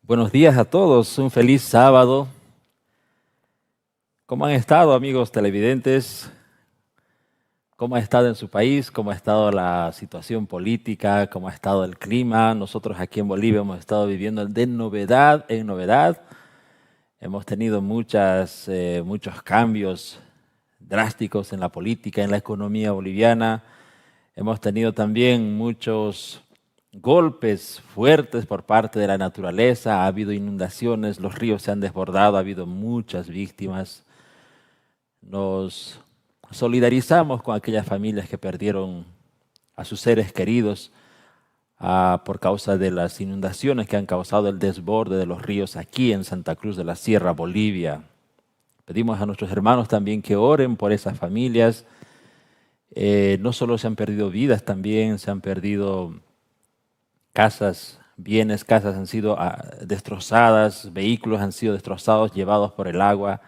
Buenos días a todos, un feliz sábado. ¿Cómo han estado, amigos televidentes? ¿Cómo ha estado en su país? ¿Cómo ha estado la situación política? ¿Cómo ha estado el clima? Nosotros aquí en Bolivia hemos estado viviendo de novedad en novedad. Hemos tenido muchos cambios drásticos en la política, en la economía boliviana. Hemos tenido también muchos golpes fuertes por parte de la naturaleza, ha habido inundaciones, los ríos se han desbordado, ha habido muchas víctimas. Nos solidarizamos con aquellas familias que perdieron a sus seres queridos por causa de las inundaciones que han causado el desborde de los ríos aquí en Santa Cruz de la Sierra, Bolivia. Pedimos a nuestros hermanos también que oren por esas familias. No solo se han perdido vidas, también se han perdido casas, bienes, casas han sido destrozadas, vehículos han sido destrozados, llevados por el agua.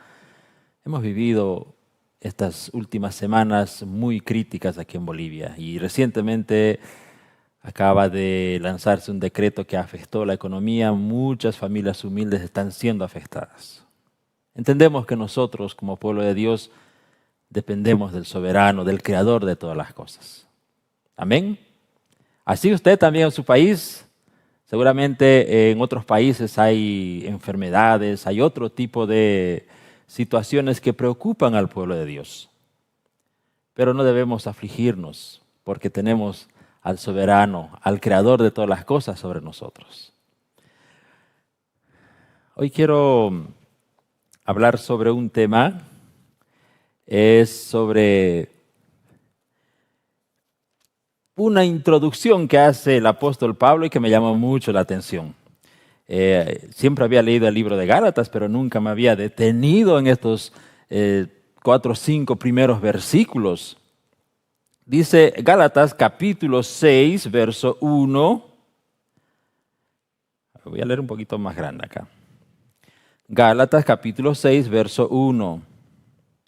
Hemos vivido estas últimas semanas muy críticas aquí en Bolivia y recientemente acaba de lanzarse un decreto que afectó la economía. Muchas familias humildes están siendo afectadas. Entendemos que nosotros, como pueblo de Dios, dependemos del soberano, del creador de todas las cosas. Amén. Así usted también en su país, seguramente en otros países hay enfermedades, hay otro tipo de situaciones que preocupan al pueblo de Dios. Pero no debemos afligirnos porque tenemos al soberano, al creador de todas las cosas sobre nosotros. Hoy quiero hablar sobre un tema, es sobre una introducción que hace el apóstol Pablo y que me llamó mucho la atención. Siempre había leído el libro de Gálatas, pero nunca me había detenido en estos 4 o 5 primeros versículos. Dice Gálatas capítulo 6, verso 1. Voy a leer un poquito más grande acá. Gálatas capítulo 6, verso 1.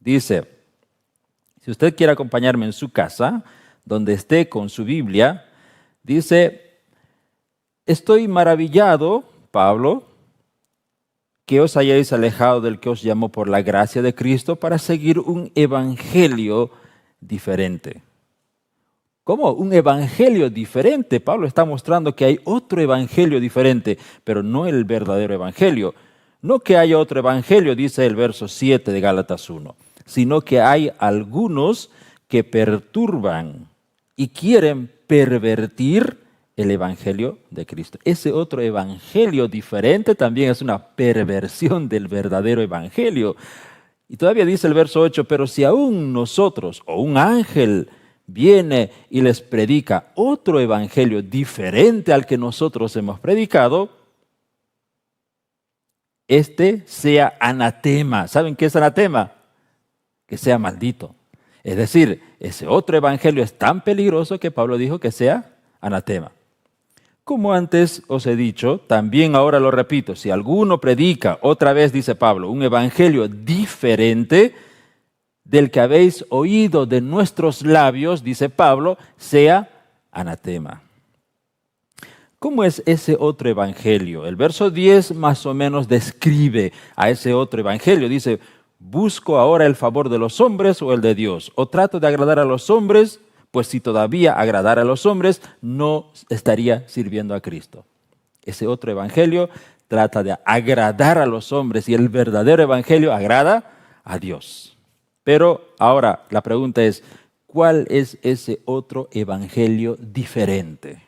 Dice, si usted quiere acompañarme en su casa, donde esté con su Biblia, dice, estoy maravillado, Pablo, que os hayáis alejado del que os llamó por la gracia de Cristo para seguir un evangelio diferente. ¿Cómo? Un evangelio diferente. Pablo está mostrando que hay otro evangelio diferente, pero no el verdadero evangelio. No que haya otro evangelio, dice el verso 7 de Gálatas 1, sino que hay algunos que perturban y quieren pervertir el evangelio de Cristo. Ese otro evangelio diferente también es una perversión del verdadero evangelio. Y todavía dice el verso 8, pero si aún nosotros o un ángel viene y les predica otro evangelio diferente al que nosotros hemos predicado, este sea anatema. ¿Saben qué es anatema? Que sea maldito. Es decir, ese otro evangelio es tan peligroso que Pablo dijo que sea anatema. Como antes os he dicho, también ahora lo repito, si alguno predica, otra vez dice Pablo, un evangelio diferente del que habéis oído de nuestros labios, dice Pablo, sea anatema. ¿Cómo es ese otro evangelio? El verso 10 más o menos describe a ese otro evangelio. Dice, ¿busco ahora el favor de los hombres o el de Dios? ¿O trato de agradar a los hombres? Pues si todavía agradara a los hombres, no estaría sirviendo a Cristo. Ese otro evangelio trata de agradar a los hombres y el verdadero evangelio agrada a Dios. Pero ahora la pregunta es, ¿cuál es ese otro evangelio diferente?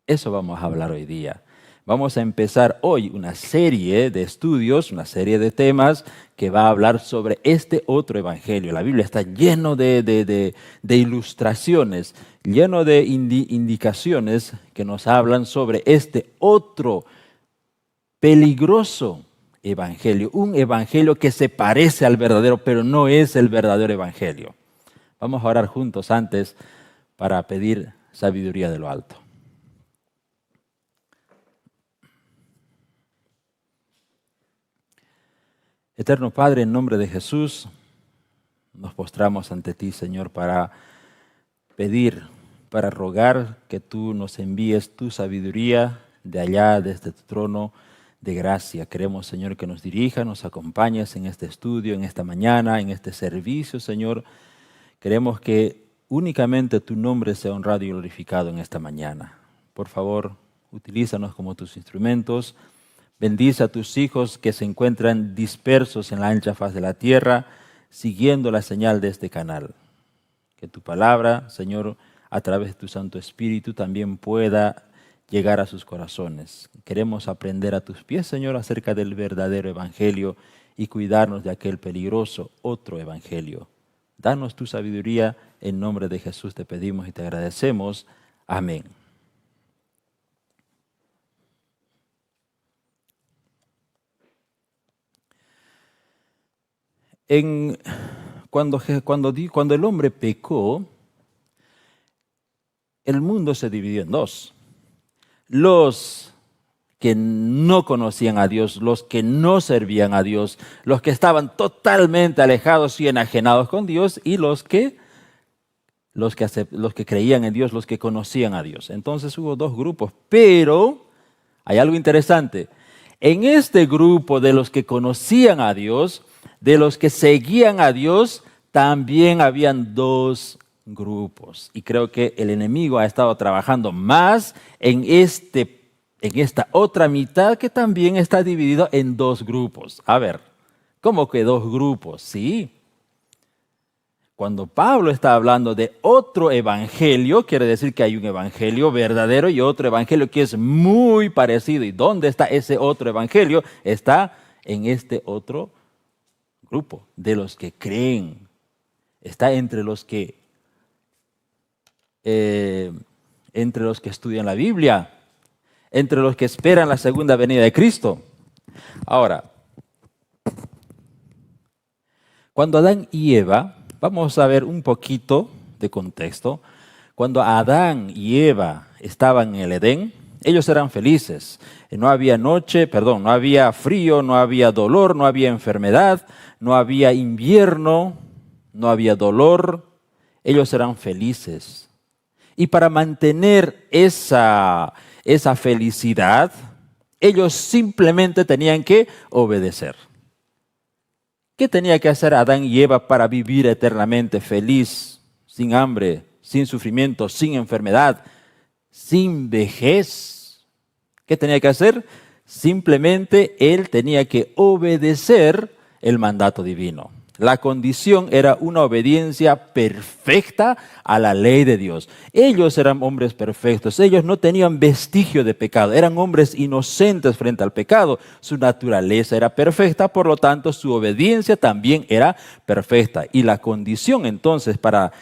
Eso vamos a hablar hoy día. Vamos a empezar hoy una serie de estudios, una serie de temas que va a hablar sobre este otro evangelio. La Biblia está lleno de ilustraciones, lleno de indicaciones que nos hablan sobre este otro peligroso evangelio. Un evangelio que se parece al verdadero, pero no es el verdadero evangelio. Vamos a orar juntos antes para pedir sabiduría de lo alto. Eterno Padre, en nombre de Jesús, nos postramos ante ti, Señor, para pedir, para rogar que tú nos envíes tu sabiduría de allá, desde tu trono, de gracia. Queremos, Señor, que nos dirijas, nos acompañes en este estudio, en esta mañana, en este servicio, Señor. Queremos que únicamente tu nombre sea honrado y glorificado en esta mañana. Por favor, utilízanos como tus instrumentos. Bendice a tus hijos que se encuentran dispersos en la ancha faz de la tierra, siguiendo la señal de este canal. Que tu palabra, Señor, a través de tu Santo Espíritu también pueda llegar a sus corazones. Queremos aprender a tus pies, Señor, acerca del verdadero evangelio y cuidarnos de aquel peligroso otro evangelio. Danos tu sabiduría, en nombre de Jesús te pedimos y te agradecemos. Amén. Cuando el hombre pecó, el mundo se dividió en dos. Los que no conocían a Dios, los que no servían a Dios, los que estaban totalmente alejados y enajenados con Dios, y los que creían en Dios, los que conocían a Dios. Entonces hubo dos grupos, pero hay algo interesante. En este grupo de los que conocían a Dios, de los que seguían a Dios, también habían dos grupos. Y creo que el enemigo ha estado trabajando más en esta otra mitad que también está dividido en dos grupos. A ver, ¿cómo que dos grupos? Sí. Cuando Pablo está hablando de otro evangelio, quiere decir que hay un evangelio verdadero y otro evangelio que es muy parecido. ¿Y dónde está ese otro evangelio? Está en este otro grupo de los que creen. Está entre los que estudian la Biblia, entre los que esperan la segunda venida de Cristo. Ahora, cuando Adán y Eva, vamos a ver un poquito de contexto. Cuando Adán y Eva estaban en el Edén, ellos eran felices. No había no había frío, no había dolor, no había enfermedad, no había invierno, no había dolor. Ellos eran felices. Y para mantener esa felicidad, ellos simplemente tenían que obedecer. ¿Qué tenía que hacer Adán y Eva para vivir eternamente feliz, sin hambre, sin sufrimiento, sin enfermedad, sin vejez? ¿Qué tenía que hacer? Simplemente él tenía que obedecer el mandato divino. La condición era una obediencia perfecta a la ley de Dios. Ellos eran hombres perfectos, ellos no tenían vestigio de pecado, eran hombres inocentes frente al pecado. Su naturaleza era perfecta, por lo tanto su obediencia también era perfecta. Y la condición entonces para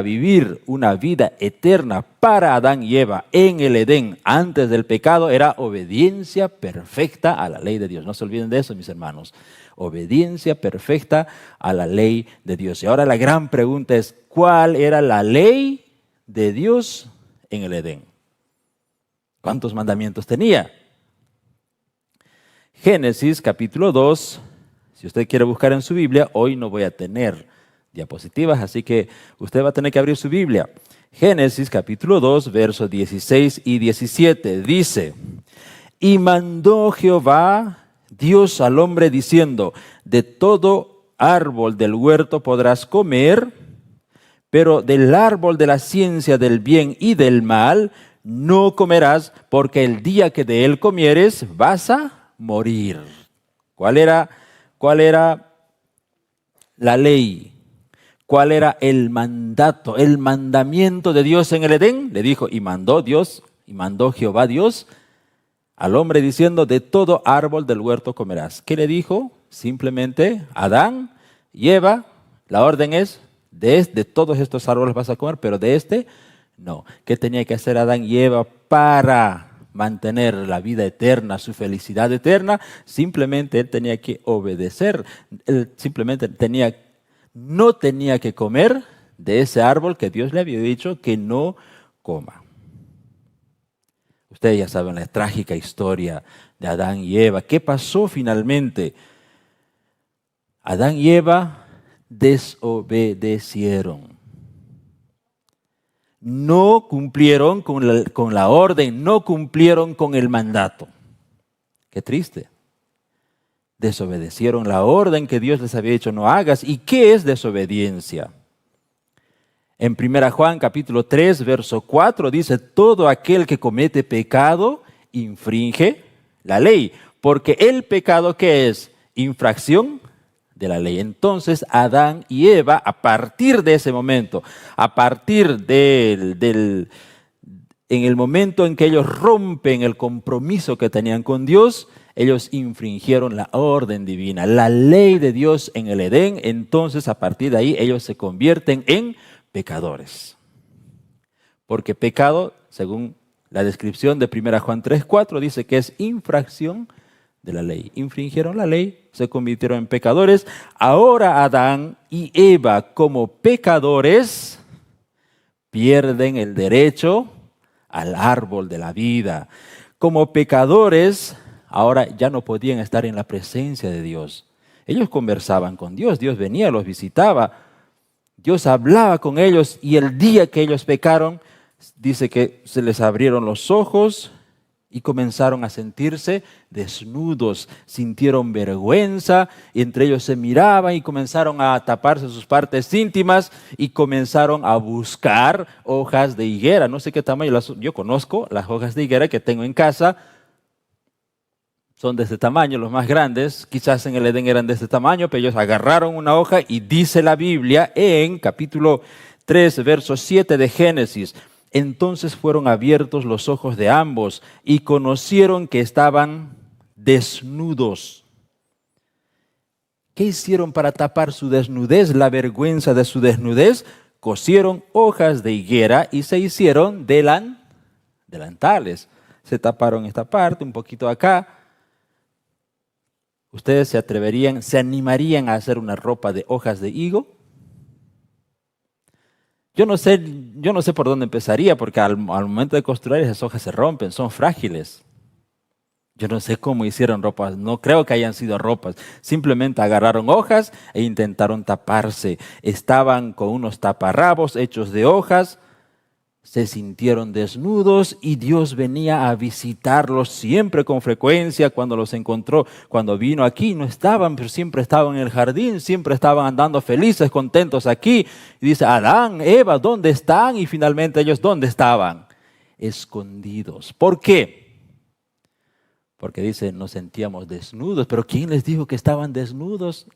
vivir una vida eterna para Adán y Eva en el Edén antes del pecado era obediencia perfecta a la ley de Dios. No se olviden de eso, mis hermanos. Obediencia perfecta a la ley de Dios. Y ahora la gran pregunta es, ¿cuál era la ley de Dios en el Edén? ¿Cuántos mandamientos tenía? Génesis capítulo 2, si usted quiere buscar en su Biblia, hoy no voy a tener diapositivas, así que usted va a tener que abrir su Biblia. Génesis capítulo 2, versos 16 y 17, dice, y mandó Jehová Dios al hombre diciendo, de todo árbol del huerto podrás comer, pero del árbol de la ciencia del bien y del mal no comerás, porque el día que de él comieres vas a morir. ¿Cuál era la ley? ¿Cuál era el mandato, el mandamiento de Dios en el Edén? Le dijo, y mandó Jehová Dios al hombre diciendo, de todo árbol del huerto comerás. ¿Qué le dijo? Simplemente, Adán y Eva, la orden es, de todos estos árboles vas a comer, pero de este no. ¿Qué tenía que hacer Adán y Eva para mantener la vida eterna, su felicidad eterna? Simplemente él tenía que obedecer. Él simplemente no tenía que comer de ese árbol que Dios le había dicho que no coma. Ustedes ya saben la trágica historia de Adán y Eva. ¿Qué pasó finalmente? Adán y Eva desobedecieron. No cumplieron con la orden, no cumplieron con el mandato. Qué triste. Desobedecieron la orden que Dios les había dicho no hagas. ¿Y qué es desobediencia? En 1 Juan capítulo 3, verso 4 dice, todo aquel que comete pecado infringe la ley, porque el pecado, ¿qué es? Infracción de la ley. Entonces Adán y Eva, a partir de ese momento, a partir en el momento en que ellos rompen el compromiso que tenían con Dios, ellos infringieron la orden divina, la ley de Dios en el Edén. Entonces, a partir de ahí, ellos se convierten en pecadores. Porque pecado, según la descripción de 1 Juan 3:4, dice que es infracción de la ley. Infringieron la ley, se convirtieron en pecadores. Ahora Adán y Eva, como pecadores, pierden el derecho al árbol de la vida. Como pecadores, ahora ya no podían estar en la presencia de Dios. Ellos conversaban con Dios, Dios venía, los visitaba, Dios hablaba con ellos, y el día que ellos pecaron, dice que se les abrieron los ojos y comenzaron a sentirse desnudos, sintieron vergüenza, y entre ellos se miraban y comenzaron a taparse sus partes íntimas y comenzaron a buscar hojas de higuera. No sé qué tamaño, yo conozco las hojas de higuera que tengo en casa, son de este tamaño, los más grandes, quizás en el Edén eran de este tamaño, pero ellos agarraron una hoja y dice la Biblia en capítulo 3, verso 7 de Génesis, entonces fueron abiertos los ojos de ambos y conocieron que estaban desnudos. ¿Qué hicieron para tapar su desnudez, la vergüenza de su desnudez? Cosieron hojas de higuera y se hicieron delantales. Se taparon esta parte, un poquito acá. ¿Ustedes se animarían a hacer una ropa de hojas de higo? Yo no sé por dónde empezaría, porque al momento de construir esas hojas se rompen, son frágiles. Yo no sé cómo hicieron ropas, no creo que hayan sido ropas. Simplemente agarraron hojas e intentaron taparse. Estaban con unos taparrabos hechos de hojas. Se sintieron desnudos y Dios venía a visitarlos siempre con frecuencia cuando los encontró. Cuando vino aquí no estaban, pero siempre estaban en el jardín, siempre estaban andando felices, contentos aquí. Y dice, Adán, Eva, ¿dónde están? Y finalmente ellos, ¿dónde estaban? Escondidos. ¿Por qué? Porque dice, nos sentíamos desnudos, pero ¿quién les dijo que estaban desnudos?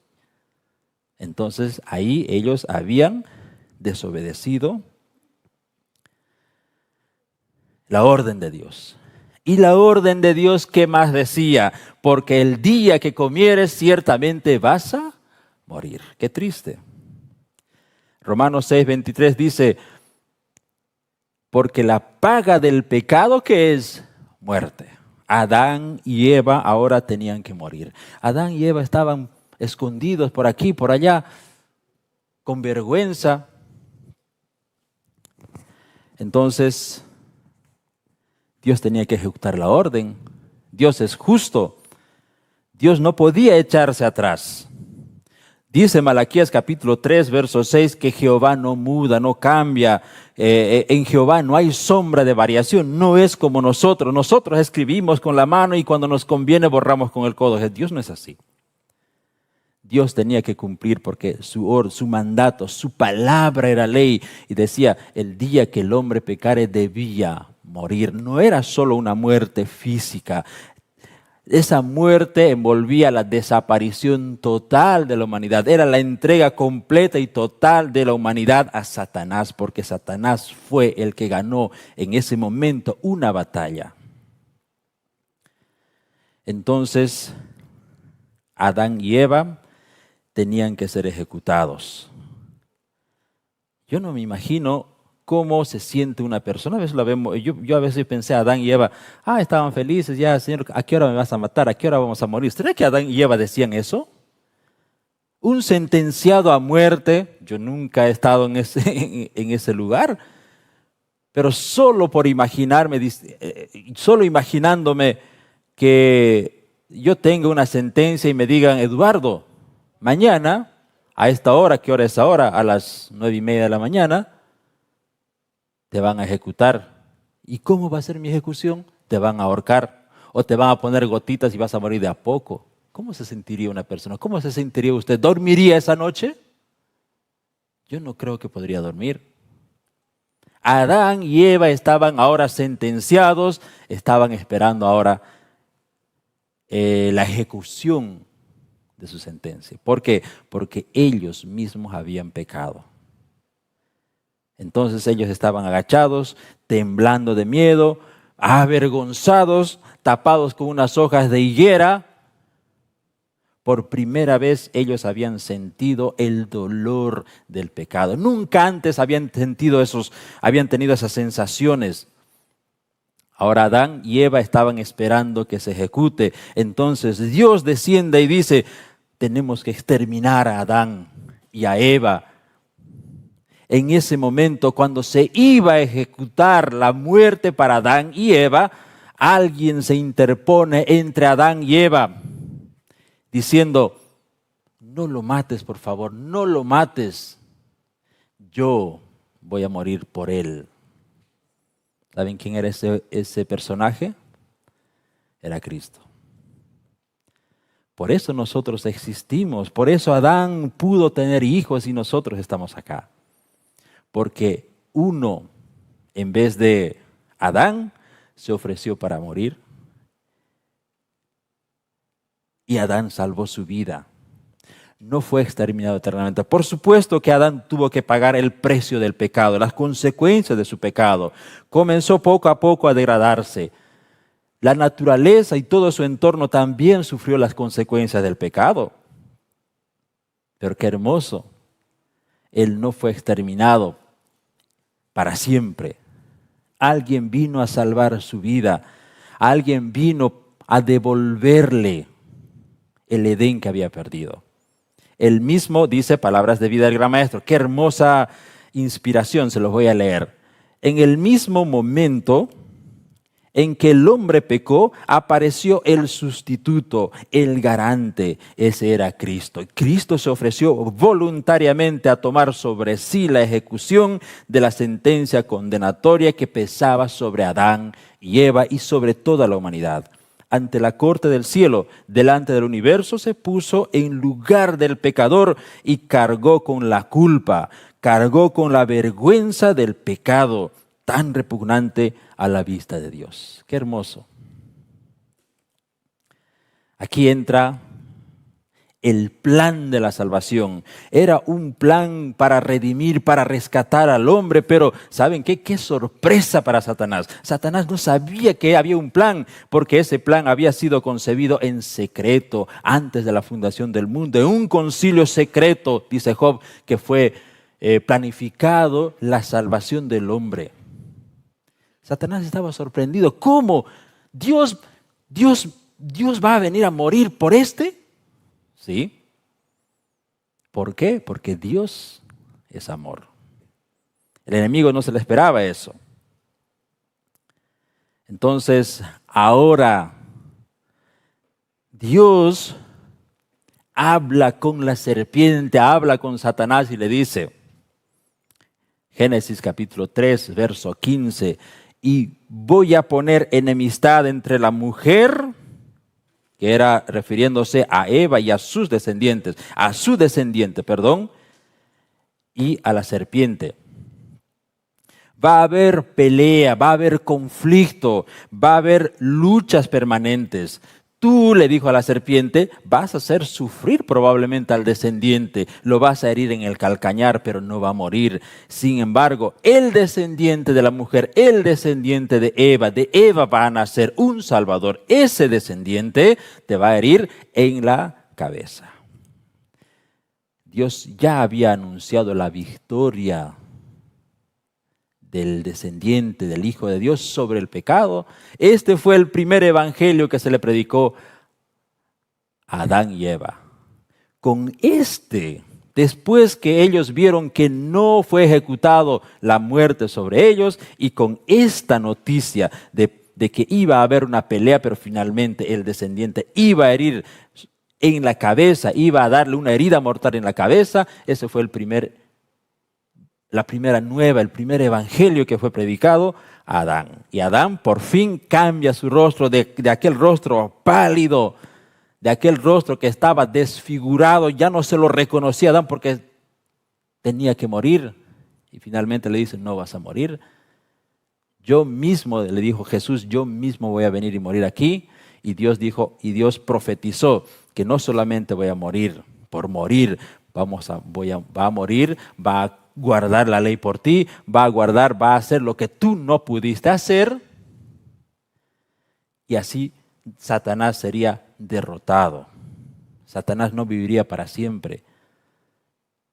Entonces ahí ellos habían desobedecido la orden de Dios. Y la orden de Dios, ¿qué más decía? Porque el día que comieres ciertamente vas a morir. Qué triste. Romanos 6:23 dice, porque la paga del pecado, ¿qué es? Muerte. Adán y Eva ahora tenían que morir. Adán y Eva estaban escondidos por aquí, por allá, con vergüenza. Entonces Dios tenía que ejecutar la orden. Dios es justo. Dios no podía echarse atrás. Dice Malaquías capítulo 3, verso 6, que Jehová no muda, no cambia. En Jehová no hay sombra de variación. No es como nosotros. Nosotros escribimos con la mano y cuando nos conviene borramos con el codo. Dios no es así. Dios tenía que cumplir porque su mandato, su palabra era ley. Y decía, el día que el hombre pecare debía morir. No era solo una muerte física. Esa muerte envolvía la desaparición total de la humanidad. Era la entrega completa y total de la humanidad a Satanás, porque Satanás fue el que ganó en ese momento una batalla. Entonces, Adán y Eva tenían que ser ejecutados. Yo no me imagino cómo se siente una persona. A veces la vemos, yo a veces pensé, Adán y Eva, estaban felices, ya, Señor, ¿a qué hora me vas a matar? ¿A qué hora vamos a morir? ¿Será que Adán y Eva decían eso? Un sentenciado a muerte, yo nunca he estado en ese lugar, pero solo por imaginarme, solo imaginándome que yo tenga una sentencia y me digan, Eduardo, mañana, a esta hora, ¿qué hora es ahora? A las 9:30 de la mañana, te van a ejecutar. ¿Y cómo va a ser mi ejecución? Te van a ahorcar. o te van a poner gotitas y vas a morir de a poco. ¿Cómo se sentiría una persona? ¿Cómo se sentiría usted? ¿Dormiría esa noche? Yo no creo que podría dormir. Adán y Eva estaban ahora sentenciados, estaban esperando ahora la ejecución de su sentencia. ¿Por qué? Porque ellos mismos habían pecado. Entonces ellos estaban agachados, temblando de miedo, avergonzados, tapados con unas hojas de higuera. Por primera vez ellos habían sentido el dolor del pecado. Nunca antes habían tenido esas sensaciones. Ahora Adán y Eva estaban esperando que se ejecute. Entonces Dios desciende y dice, tenemos que exterminar a Adán y a Eva. En ese momento, cuando se iba a ejecutar la muerte para Adán y Eva, alguien se interpone entre Adán y Eva, diciendo, no lo mates, por favor, no lo mates. Yo voy a morir por él. ¿Saben quién era ese personaje? Era Cristo. Por eso nosotros existimos, por eso Adán pudo tener hijos y nosotros estamos acá. Porque uno, en vez de Adán, se ofreció para morir. Y Adán salvó su vida. No fue exterminado eternamente. Por supuesto que Adán tuvo que pagar el precio del pecado, las consecuencias de su pecado. Comenzó poco a poco a degradarse. La naturaleza y todo su entorno también sufrió las consecuencias del pecado. Pero qué hermoso. Él no fue exterminado para siempre. Alguien vino a salvar su vida. Alguien vino a devolverle el Edén que había perdido. Él mismo dice palabras de vida del gran maestro. Qué hermosa inspiración, se los voy a leer. En el mismo momento en que el hombre pecó, apareció el sustituto, el garante. Ese era Cristo. Cristo se ofreció voluntariamente a tomar sobre sí la ejecución de la sentencia condenatoria que pesaba sobre Adán y Eva y sobre toda la humanidad. Ante la corte del cielo, delante del universo, se puso en lugar del pecador y cargó con la culpa, cargó con la vergüenza del pecado, tan repugnante a la vista de Dios. Qué hermoso. Aquí entra el plan de la salvación. Era un plan para redimir, para rescatar al hombre, pero ¿saben qué? ¡Qué sorpresa para Satanás! Satanás no sabía que había un plan, porque ese plan había sido concebido en secreto antes de la fundación del mundo, en un concilio secreto, dice Job, que fue planificado la salvación del hombre. Satanás estaba sorprendido. ¿Cómo? ¿Dios va a venir a morir por este? Sí. ¿Por qué? Porque Dios es amor. El enemigo no se le esperaba eso. Entonces, ahora Dios habla con la serpiente, habla con Satanás y le dice, Génesis capítulo 3, verso 15, y voy a poner enemistad entre la mujer, que era refiriéndose a Eva y a sus descendientes, y a la serpiente. Va a haber pelea, va a haber conflicto, va a haber luchas permanentes. Tú, le dijo a la serpiente, vas a hacer sufrir probablemente al descendiente, lo vas a herir en el calcañar, pero no va a morir. Sin embargo, el descendiente de la mujer, el descendiente de Eva va a nacer un Salvador. Ese descendiente te va a herir en la cabeza. Dios ya había anunciado la victoria del descendiente, del Hijo de Dios sobre el pecado. Este fue el primer evangelio que se le predicó a Adán y Eva. Con después que ellos vieron que no fue ejecutado la muerte sobre ellos, y con esta noticia de que iba a haber una pelea, pero finalmente el descendiente iba a herir en la cabeza, iba a darle una herida mortal en la cabeza, ese fue el primer la primera nueva, el primer evangelio que fue predicado a Adán. Y Adán por fin cambia su rostro de aquel rostro pálido, de aquel rostro que estaba desfigurado, ya no se lo reconocía Adán porque tenía que morir. Y finalmente le dice, no vas a morir. Yo mismo, le dijo Jesús, yo mismo voy a venir y morir aquí. Y Dios dijo, y Dios profetizó que no solamente voy a morir por morir, va a morir, va a guardar la ley por ti, va a hacer lo que tú no pudiste hacer. Y así Satanás sería derrotado. Satanás no viviría para siempre.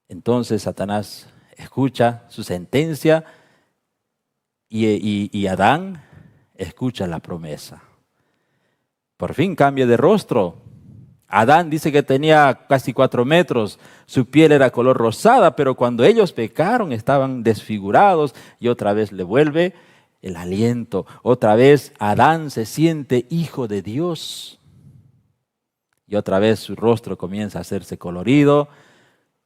Entonces Satanás escucha su sentencia y Adán escucha la promesa. Por fin cambia de rostro. Adán dice que tenía casi 4 metros, su piel era color rosada, pero cuando ellos pecaron estaban desfigurados y otra vez le vuelve el aliento. Otra vez Adán se siente hijo de Dios. Y otra vez su rostro comienza a hacerse colorido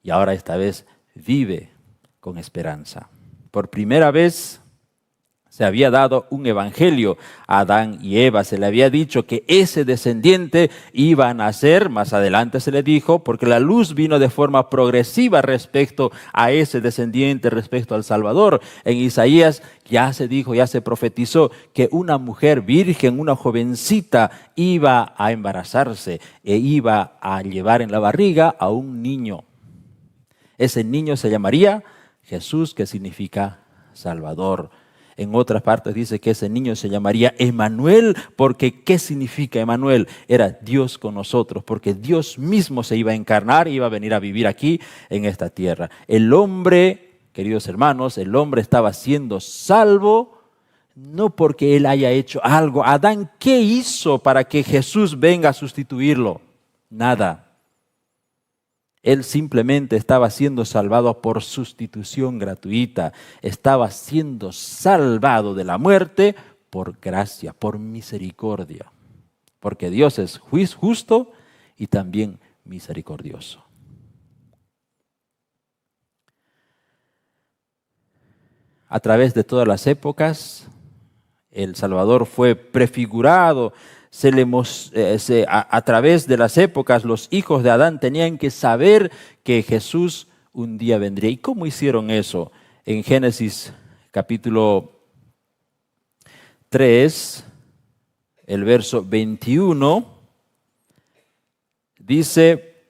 y ahora esta vez vive con esperanza. Por primera vez se había dado un evangelio a Adán y Eva. Se le había dicho que ese descendiente iba a nacer. Más adelante se le dijo, porque la luz vino de forma progresiva respecto a ese descendiente, respecto al Salvador. En Isaías ya se dijo, ya se profetizó que una mujer virgen, una jovencita, iba a embarazarse e iba a llevar en la barriga a un niño. Ese niño se llamaría Jesús, que significa Salvador. En otras partes dice que ese niño se llamaría Emmanuel, porque ¿qué significa Emmanuel? Era Dios con nosotros, porque Dios mismo se iba a encarnar y iba a venir a vivir aquí en esta tierra. El hombre, queridos hermanos, el hombre estaba siendo salvo, no porque él haya hecho algo. Adán, ¿qué hizo para que Jesús venga a sustituirlo? Nada. Él simplemente estaba siendo salvado por sustitución gratuita. Estaba siendo salvado de la muerte por gracia, por misericordia. Porque Dios es justo y también misericordioso. A través de todas las épocas, el Salvador fue prefigurado. A través de las épocas, los hijos de Adán tenían que saber que Jesús un día vendría. ¿Y cómo hicieron eso? En Génesis capítulo 3, el verso 21, dice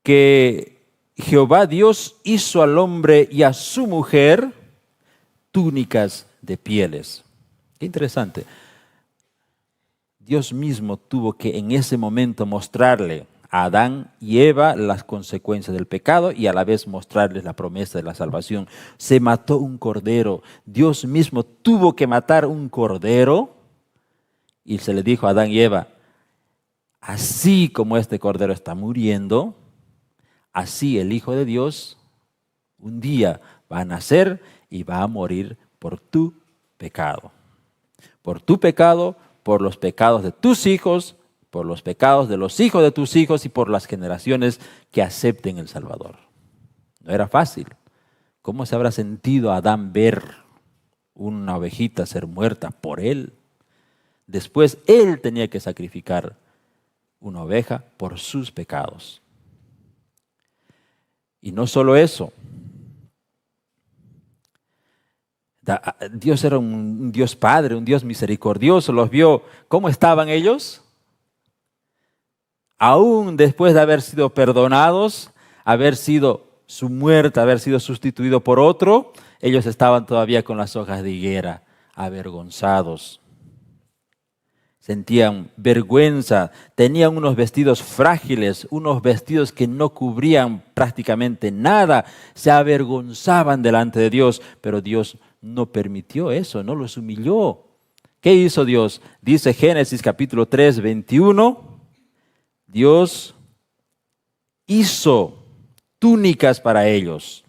que Jehová Dios hizo al hombre y a su mujer túnicas de pieles. Qué interesante. Dios mismo tuvo que en ese momento mostrarle a Adán y Eva las consecuencias del pecado y a la vez mostrarles la promesa de la salvación. Se mató un cordero. Dios mismo tuvo que matar un cordero y se le dijo a Adán y Eva, así como este cordero está muriendo, así el Hijo de Dios un día va a nacer y va a morir por tu pecado. Por tu pecado, por los pecados de tus hijos, por los pecados de los hijos de tus hijos y por las generaciones que acepten el Salvador. No era fácil. ¿Cómo se habrá sentido Adán ver una ovejita ser muerta por él? Después él tenía que sacrificar una oveja por sus pecados. Y no solo eso. Dios era un Dios Padre, un Dios misericordioso. Los vio. ¿Cómo estaban ellos? Aún después de haber sido perdonados, haber sido su muerte, haber sido sustituido por otro, ellos estaban todavía con las hojas de higuera, avergonzados. Sentían vergüenza, tenían unos vestidos frágiles, unos vestidos que no cubrían prácticamente nada, se avergonzaban delante de Dios, pero Dios no permitió eso, no los humilló. ¿Qué hizo Dios? Dice Génesis capítulo 3, 21, Dios hizo túnicas para ellos,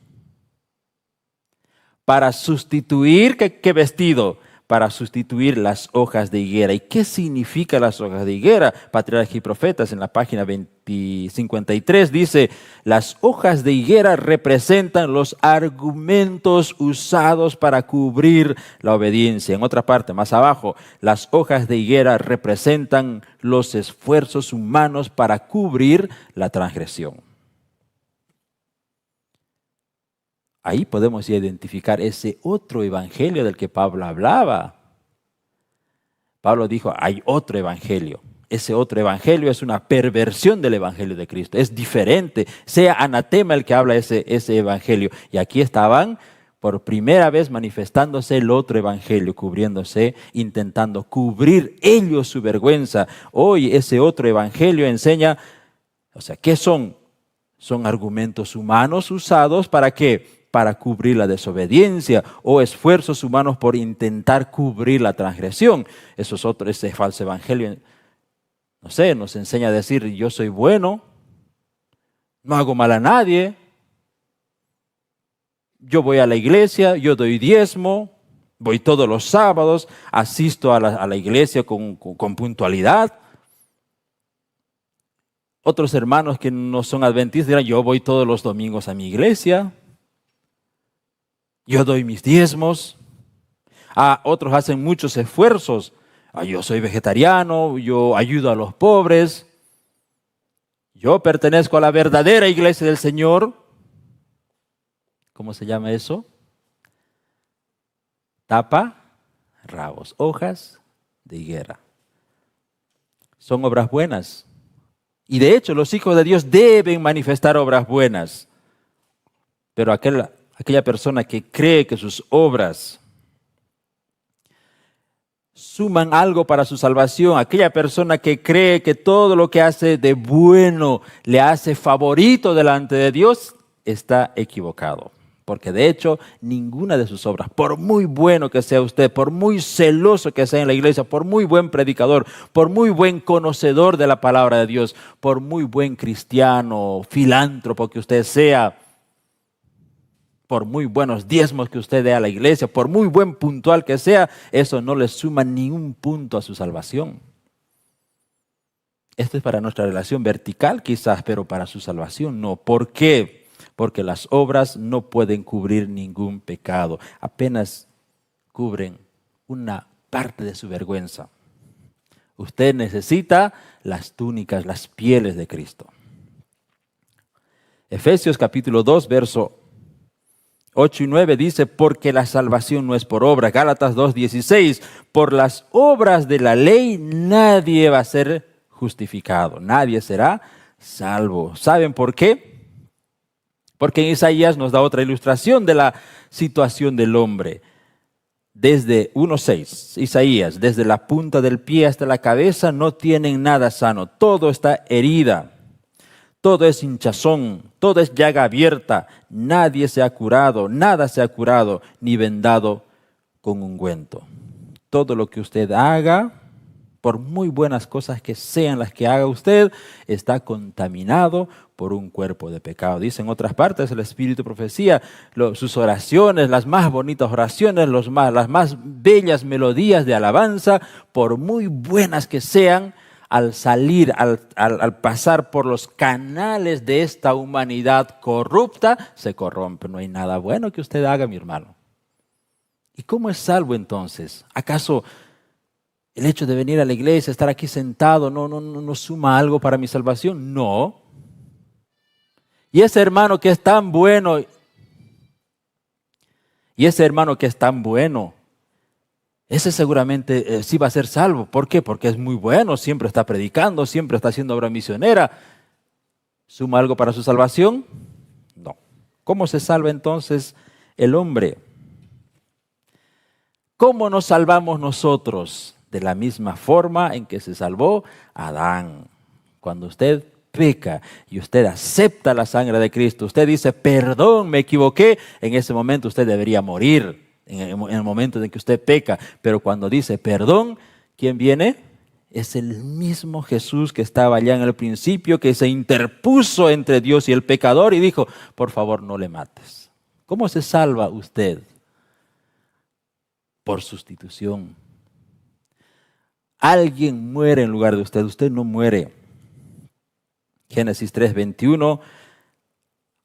para sustituir, ¿qué vestido? para sustituir las hojas de higuera. ¿Y qué significa las hojas de higuera? Patriarcas y Profetas, en la página 53, dice: las hojas de higuera representan los argumentos usados para cubrir la obediencia. En otra parte, más abajo, las hojas de higuera representan los esfuerzos humanos para cubrir la transgresión. Ahí podemos identificar ese otro evangelio del que Pablo hablaba. Pablo dijo, hay otro evangelio. Ese otro evangelio es una perversión del evangelio de Cristo. Es diferente. Sea anatema el que habla ese evangelio. Y aquí estaban por primera vez manifestándose el otro evangelio, cubriéndose, intentando cubrir ellos su vergüenza. Hoy ese otro evangelio enseña, ¿qué son? Son argumentos humanos usados ¿para qué? Para cubrir la desobediencia, o esfuerzos humanos por intentar cubrir la transgresión. Ese falso evangelio, nos enseña a decir, yo soy bueno, no hago mal a nadie, yo voy a la iglesia, yo doy diezmo, voy todos los sábados, asisto a la iglesia con puntualidad. Otros hermanos que no son adventistas dirán, yo voy todos los domingos a mi iglesia, yo doy mis diezmos. Otros hacen muchos esfuerzos. Yo soy vegetariano, yo ayudo a los pobres. Yo pertenezco a la verdadera iglesia del Señor. ¿Cómo se llama eso? Tapa rabos, hojas de higuera. Son obras buenas. Y de hecho los hijos de Dios deben manifestar obras buenas. Pero aquella persona que cree que sus obras suman algo para su salvación, aquella persona que cree que todo lo que hace de bueno le hace favorito delante de Dios, está equivocado. Porque de hecho, ninguna de sus obras, por muy bueno que sea usted, por muy celoso que sea en la iglesia, por muy buen predicador, por muy buen conocedor de la palabra de Dios, por muy buen cristiano, filántropo que usted sea, por muy buenos diezmos que usted dé a la iglesia, por muy buen puntual que sea, eso no le suma ni un punto a su salvación. Esto es para nuestra relación vertical quizás, pero para su salvación no. ¿Por qué? Porque las obras no pueden cubrir ningún pecado, apenas cubren una parte de su vergüenza. Usted necesita las túnicas, las pieles de Cristo. Efesios capítulo 2, verso 8 y 9 dice, porque la salvación no es por obras. Gálatas 2:16, por las obras de la ley nadie va a ser justificado, nadie será salvo. ¿Saben por qué? Porque en Isaías nos da otra ilustración de la situación del hombre. Desde 1:6, Isaías, desde la punta del pie hasta la cabeza no tienen nada sano, todo está herida. Todo es hinchazón, todo es llaga abierta, nadie se ha curado, nada se ha curado, ni vendado con ungüento. Todo lo que usted haga, por muy buenas cosas que sean las que haga usted, está contaminado por un cuerpo de pecado. Dice en otras partes el Espíritu de Profecía, sus oraciones, las más bonitas oraciones, las más bellas melodías de alabanza, por muy buenas que sean, al salir, al pasar por los canales de esta humanidad corrupta, se corrompe. No hay nada bueno que usted haga, mi hermano. ¿Y cómo es salvo entonces? ¿Acaso el hecho de venir a la iglesia, estar aquí sentado, no suma algo para mi salvación? No. Y ese hermano que es tan bueno, ese seguramente sí va a ser salvo. ¿Por qué? Porque es muy bueno, siempre está predicando, siempre está haciendo obra misionera. ¿Suma algo para su salvación? No. ¿Cómo se salva entonces el hombre? ¿Cómo nos salvamos nosotros? De la misma forma en que se salvó Adán. Cuando usted peca y usted acepta la sangre de Cristo, usted dice, perdón, me equivoqué, en ese momento usted debería morir. En el momento en que usted peca, pero cuando dice perdón, ¿quién viene? Es el mismo Jesús que estaba allá en el principio, que se interpuso entre Dios y el pecador y dijo, por favor no le mates. ¿Cómo se salva usted? por sustitución. Alguien muere en lugar de usted. Usted no muere. Génesis 3:21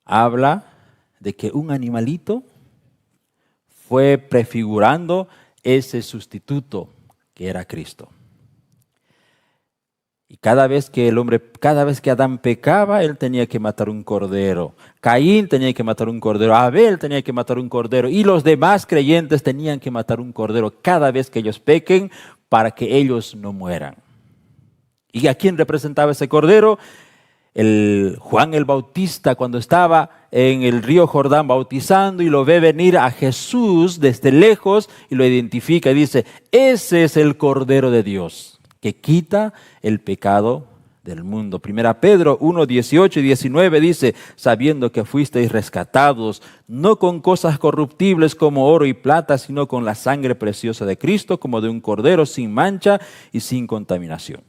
habla de que un animalito fue prefigurando ese sustituto que era Cristo. Y cada vez que Adán pecaba, él tenía que matar un cordero. Caín tenía que matar un cordero. Abel tenía que matar un cordero. Y los demás creyentes tenían que matar un cordero cada vez que ellos pequen para que ellos no mueran. ¿Y a quién representaba ese cordero? Juan el Bautista, cuando estaba en el río Jordán bautizando y lo ve venir a Jesús desde lejos y lo identifica y dice, ese es el Cordero de Dios que quita el pecado del mundo. Primera Pedro 1:18 y 19 dice, sabiendo que fuisteis rescatados, no con cosas corruptibles como oro y plata, sino con la sangre preciosa de Cristo, como de un cordero sin mancha y sin contaminación.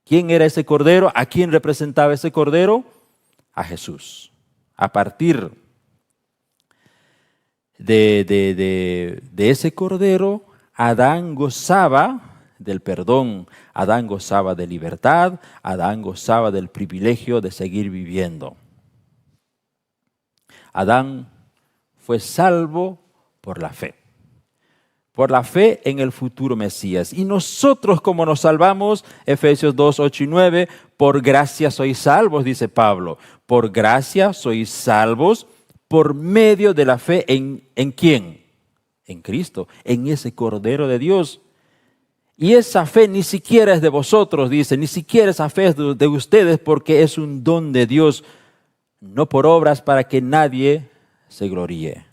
¿Quién era ese cordero? ¿A quién representaba ese cordero? A Jesús. A partir de ese cordero, Adán gozaba del perdón, Adán gozaba de libertad, Adán gozaba del privilegio de seguir viviendo. Adán fue salvo por la fe. Por la fe en el futuro Mesías. Y nosotros, ¿cómo nos salvamos? Efesios 2:8 y 9, por gracia sois salvos, dice Pablo. Por gracia sois salvos por medio de la fe ¿en quién? En Cristo, en ese Cordero de Dios. Y esa fe ni siquiera es de vosotros, dice, ni siquiera esa fe es de ustedes, porque es un don de Dios, no por obras para que nadie se gloríe.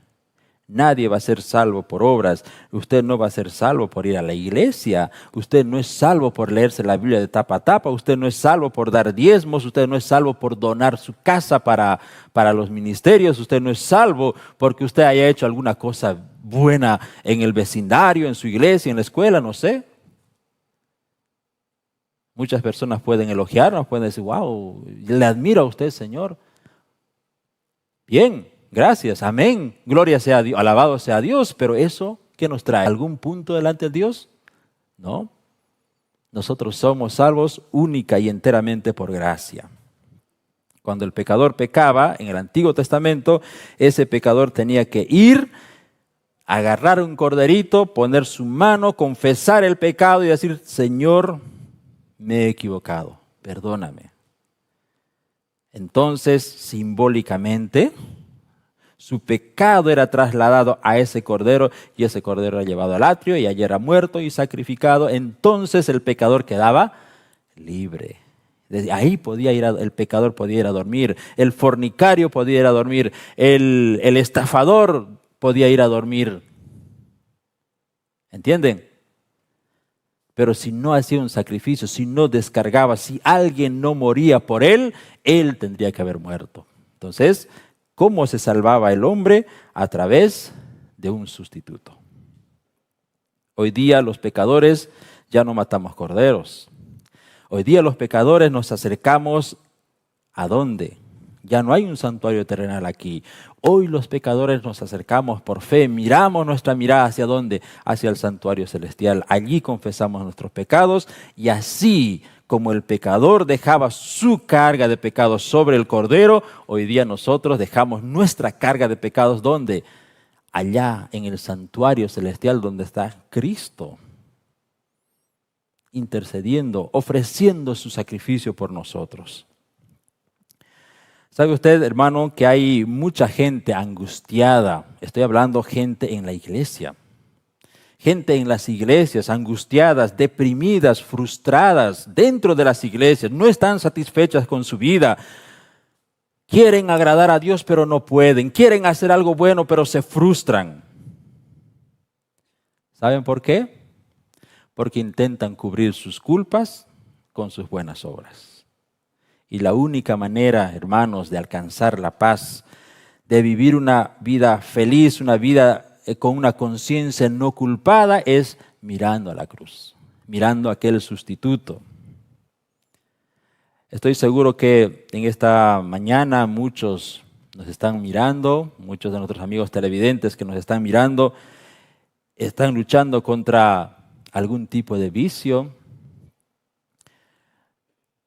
Nadie va a ser salvo por obras. Usted no va a ser salvo por ir a la iglesia. Usted no es salvo por leerse la Biblia de tapa a tapa. Usted no es salvo por dar diezmos. Usted no es salvo por donar su casa para los ministerios. Usted no es salvo porque usted haya hecho alguna cosa buena en el vecindario, en su iglesia, en la escuela, no sé. Muchas personas pueden elogiarnos, pueden decir, wow, le admiro a usted, Señor. Bien. Gracias, amén, gloria sea a Dios, alabado sea Dios, pero eso, ¿qué nos trae? ¿Algún punto delante de Dios? No, nosotros somos salvos única y enteramente por gracia. Cuando el pecador pecaba en el Antiguo Testamento, ese pecador tenía que ir, agarrar un corderito, poner su mano, confesar el pecado y decir, Señor, me he equivocado, perdóname. Entonces, simbólicamente, su pecado era trasladado a ese cordero y ese cordero era llevado al atrio y allí era muerto y sacrificado. Entonces el pecador quedaba libre. Desde ahí el pecador podía ir a dormir, el fornicario podía ir a dormir, el estafador podía ir a dormir. ¿Entienden? Pero si no hacía un sacrificio, si no descargaba, si alguien no moría por él tendría que haber muerto. Entonces, ¿cómo se salvaba el hombre? A través de un sustituto. Hoy día los pecadores ya no matamos corderos. Hoy día los pecadores nos acercamos ¿a dónde? Ya no hay un santuario terrenal aquí. Hoy los pecadores nos acercamos por fe, miramos nuestra mirada hacia dónde, hacia el santuario celestial. Allí confesamos nuestros pecados y así como el pecador dejaba su carga de pecados sobre el cordero, hoy día nosotros dejamos nuestra carga de pecados ¿dónde? Allá en el santuario celestial donde está Cristo, intercediendo, ofreciendo su sacrificio por nosotros. ¿Sabe usted, hermano, que hay mucha gente angustiada? Estoy hablando gente en la iglesia. Gente en las iglesias angustiadas, deprimidas, frustradas dentro de las iglesias. No están satisfechas con su vida. Quieren agradar a Dios, pero no pueden. Quieren hacer algo bueno, pero se frustran. ¿Saben por qué? Porque intentan cubrir sus culpas con sus buenas obras. Y la única manera, hermanos, de alcanzar la paz, de vivir una vida feliz, una vida con una conciencia no culpada, es mirando a la cruz, mirando a aquel sustituto. Estoy seguro que en esta mañana muchos nos están mirando, muchos de nuestros amigos televidentes que nos están mirando, están luchando contra algún tipo de vicio.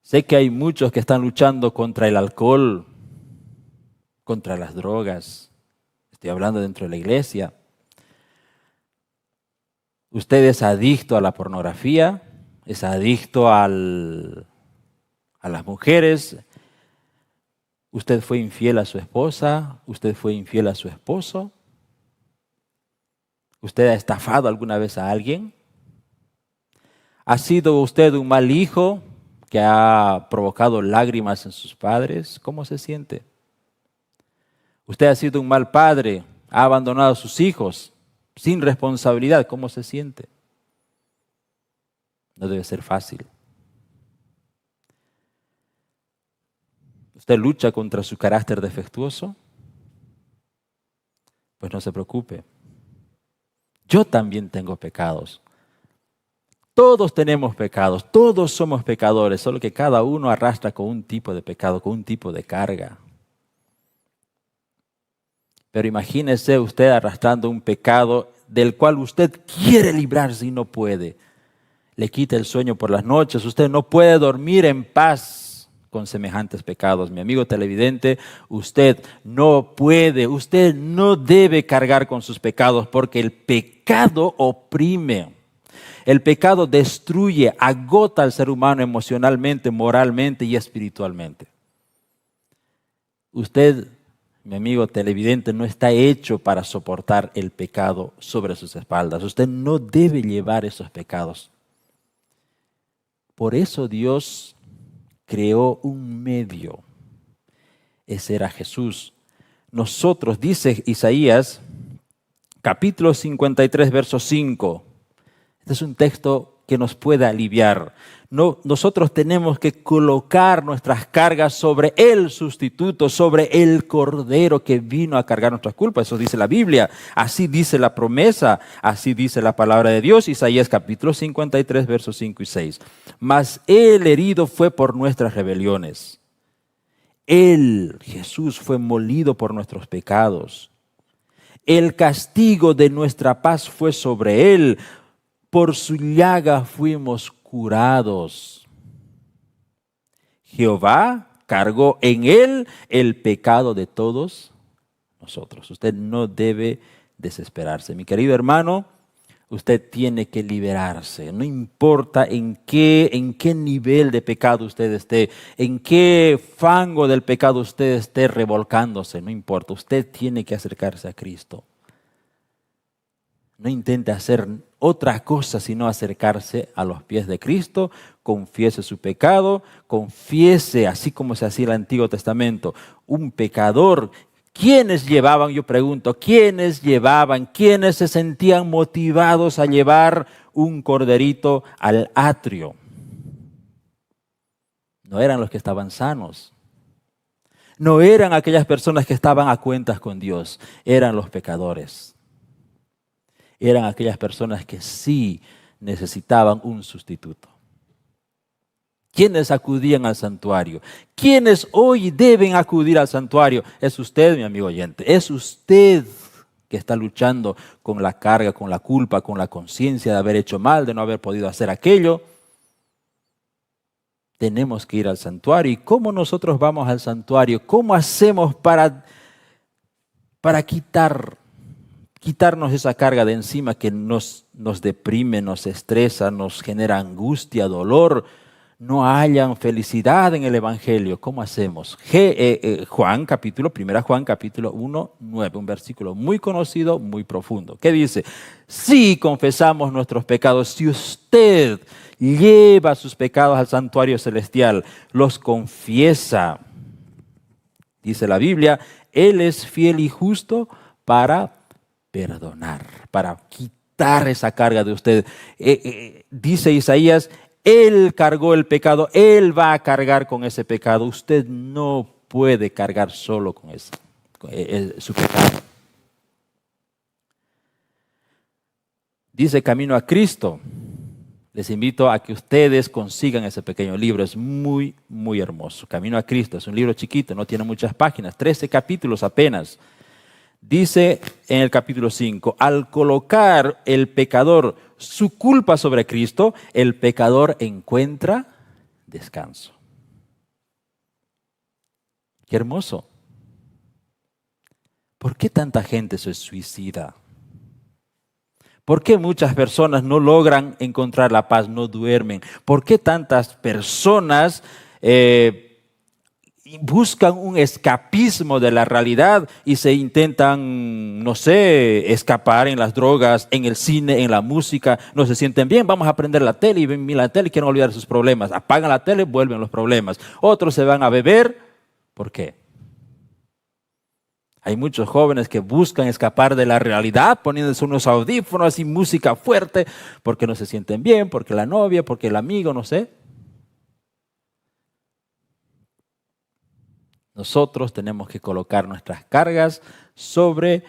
Sé que hay muchos que están luchando contra el alcohol, contra las drogas. Estoy hablando dentro de la iglesia. Usted es adicto a la pornografía, es adicto a las mujeres. Usted fue infiel a su esposa, usted fue infiel a su esposo. ¿Usted ha estafado alguna vez a alguien? ¿Ha sido usted un mal hijo que ha provocado lágrimas en sus padres? ¿Cómo se siente? ¿Usted ha sido un mal padre, ha abandonado a sus hijos sin responsabilidad? ¿Cómo se siente? No debe ser fácil. ¿Usted lucha contra su carácter defectuoso? Pues no se preocupe. Yo también tengo pecados. Todos tenemos pecados, todos somos pecadores, solo que cada uno arrastra con un tipo de pecado, con un tipo de carga. Pero imagínese usted arrastrando un pecado del cual usted quiere librarse y no puede. Le quita el sueño por las noches, usted no puede dormir en paz con semejantes pecados. Mi amigo televidente, usted no puede, usted no debe cargar con sus pecados porque el pecado oprime. El pecado destruye, agota al ser humano emocionalmente, moralmente y espiritualmente. Usted, mi amigo televidente, no está hecho para soportar el pecado sobre sus espaldas. Usted no debe llevar esos pecados. Por eso Dios creó un medio. Ese era Jesús. Nosotros, dice Isaías, capítulo 53, verso 5. Este es un texto que nos puede aliviar. Nosotros tenemos que colocar nuestras cargas sobre el sustituto, sobre el Cordero que vino a cargar nuestras culpas. Eso dice la Biblia, así dice la promesa, así dice la palabra de Dios. Isaías capítulo 53, versos 5 y 6. Mas Él herido fue por nuestras rebeliones. Él, Jesús, fue molido por nuestros pecados. El castigo de nuestra paz fue sobre Él. Por su llaga fuimos curados. Jehová cargó en Él el pecado de todos nosotros. Usted no debe desesperarse. Mi querido hermano, usted tiene que liberarse. No importa en qué nivel de pecado usted esté, en qué fango del pecado usted esté revolcándose, no importa. Usted tiene que acercarse a Cristo. No intente hacer otra cosa sino acercarse a los pies de Cristo, confiese su pecado, confiese, así como se hacía en el Antiguo Testamento, un pecador. ¿Quiénes llevaban, yo pregunto, quiénes se sentían motivados a llevar un corderito al atrio? No eran los que estaban sanos. No eran aquellas personas que estaban a cuentas con Dios, eran los pecadores. Eran aquellas personas que sí necesitaban un sustituto. ¿Quiénes acudían al santuario? ¿Quiénes hoy deben acudir al santuario? Es usted, mi amigo oyente. Es usted que está luchando con la carga, con la culpa, con la conciencia de haber hecho mal, de no haber podido hacer aquello. Tenemos que ir al santuario. ¿Y cómo nosotros vamos al santuario? ¿Cómo hacemos para quitarnos esa carga de encima que nos deprime, nos estresa, nos genera angustia, dolor? No hayan felicidad en el Evangelio. ¿Cómo hacemos? Juan capítulo 1, 9, un versículo muy conocido, muy profundo. ¿Qué dice? Si confesamos nuestros pecados, si usted lleva sus pecados al santuario celestial, los confiesa, dice la Biblia, Él es fiel y justo para perdonar, para quitar esa carga de usted. Dice Isaías, Él cargó el pecado, Él va a cargar con ese pecado. Usted no puede cargar solo con su pecado. Dice Camino a Cristo. Les invito a que ustedes consigan ese pequeño libro. Es muy, muy hermoso. Camino a Cristo es un libro chiquito, no tiene muchas páginas, 13 capítulos apenas. Dice en el capítulo 5, al colocar el pecador su culpa sobre Cristo, el pecador encuentra descanso. Qué hermoso. ¿Por qué tanta gente se suicida? ¿Por qué muchas personas no logran encontrar la paz, no duermen? ¿Por qué tantas personas buscan un escapismo de la realidad y se intentan, no sé, escapar en las drogas, en el cine, en la música? No se sienten bien, vamos a prender la tele y ven la tele y quieren olvidar sus problemas. Apagan la tele, vuelven los problemas. Otros se van a beber. ¿Por qué? Hay muchos jóvenes que buscan escapar de la realidad poniéndose unos audífonos y música fuerte porque no se sienten bien, porque la novia, porque el amigo, no sé. Nosotros tenemos que colocar nuestras cargas sobre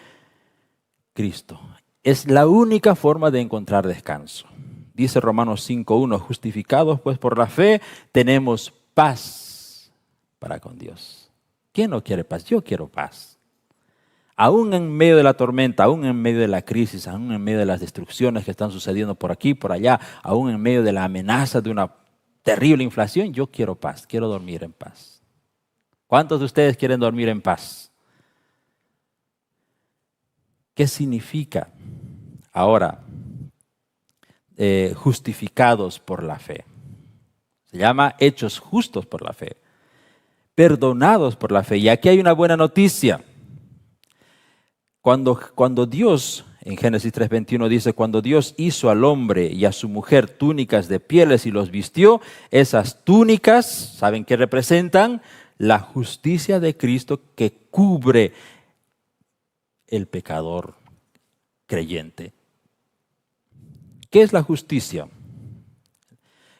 Cristo. Es la única forma de encontrar descanso. Dice Romanos 5:1, justificados pues por la fe, tenemos paz para con Dios. ¿Quién no quiere paz? Yo quiero paz. Aún en medio de la tormenta, aún en medio de la crisis, aún en medio de las destrucciones que están sucediendo por aquí, por allá, aún en medio de la amenaza de una terrible inflación, yo quiero paz, quiero dormir en paz. ¿Cuántos de ustedes quieren dormir en paz? ¿Qué significa ahora justificados por la fe? Se llama hechos justos por la fe, perdonados por la fe. Y aquí hay una buena noticia. Cuando Dios, en Génesis 3:21 dice, cuando Dios hizo al hombre y a su mujer túnicas de pieles y los vistió, esas túnicas, ¿saben qué representan? La justicia de Cristo que cubre el pecador creyente. ¿Qué es la justicia?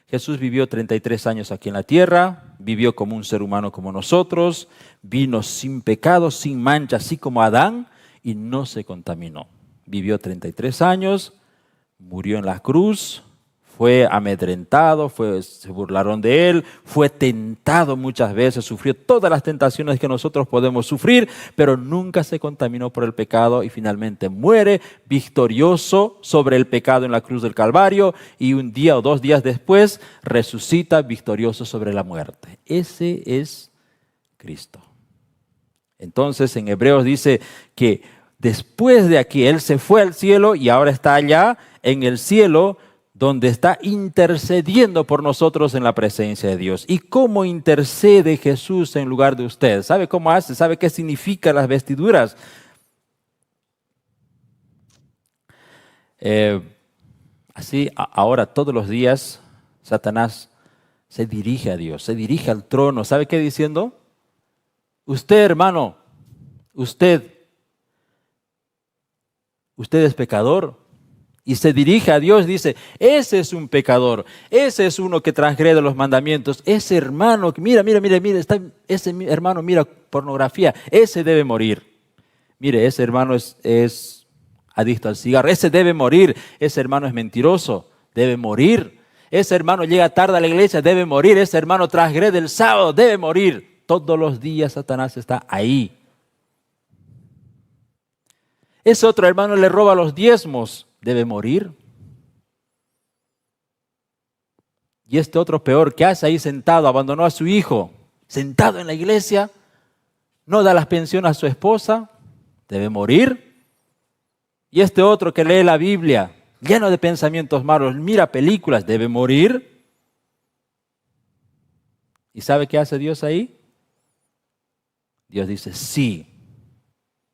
Jesús vivió 33 años aquí en la tierra, vivió como un ser humano como nosotros, vino sin pecado, sin mancha, así como Adán, y no se contaminó. Vivió 33 años, murió en la cruz, fue amedrentado, se burlaron de él, fue tentado muchas veces, sufrió todas las tentaciones que nosotros podemos sufrir, pero nunca se contaminó por el pecado y finalmente muere victorioso sobre el pecado en la cruz del Calvario y un día o 2 días después resucita victorioso sobre la muerte. Ese es Cristo. Entonces en Hebreos dice que después de aquí Él se fue al cielo y ahora está allá en el cielo donde está intercediendo por nosotros en la presencia de Dios. ¿Y cómo intercede Jesús en lugar de usted? ¿Sabe cómo hace? ¿Sabe qué significan las vestiduras? Así ahora todos los días Satanás se dirige a Dios, se dirige al trono. ¿Sabe qué diciendo? Usted, hermano, usted es pecador. Y se dirige a Dios, dice, ese es un pecador, ese es uno que transgrede los mandamientos, ese hermano, mira, ese hermano mira pornografía, ese debe morir. Mire, ese hermano es adicto al cigarro, ese debe morir, ese hermano es mentiroso, debe morir. Ese hermano llega tarde a la iglesia, debe morir, ese hermano transgrede el sábado, debe morir. Todos los días Satanás está ahí. Ese otro hermano le roba los diezmos, debe morir. Y este otro peor, ¿qué hace ahí sentado? Abandonó a su hijo, sentado en la iglesia, no da las pensiones a su esposa, debe morir. Y este otro que lee la Biblia, lleno de pensamientos malos, mira películas, debe morir. ¿Y sabe qué hace Dios ahí? Dios dice, sí,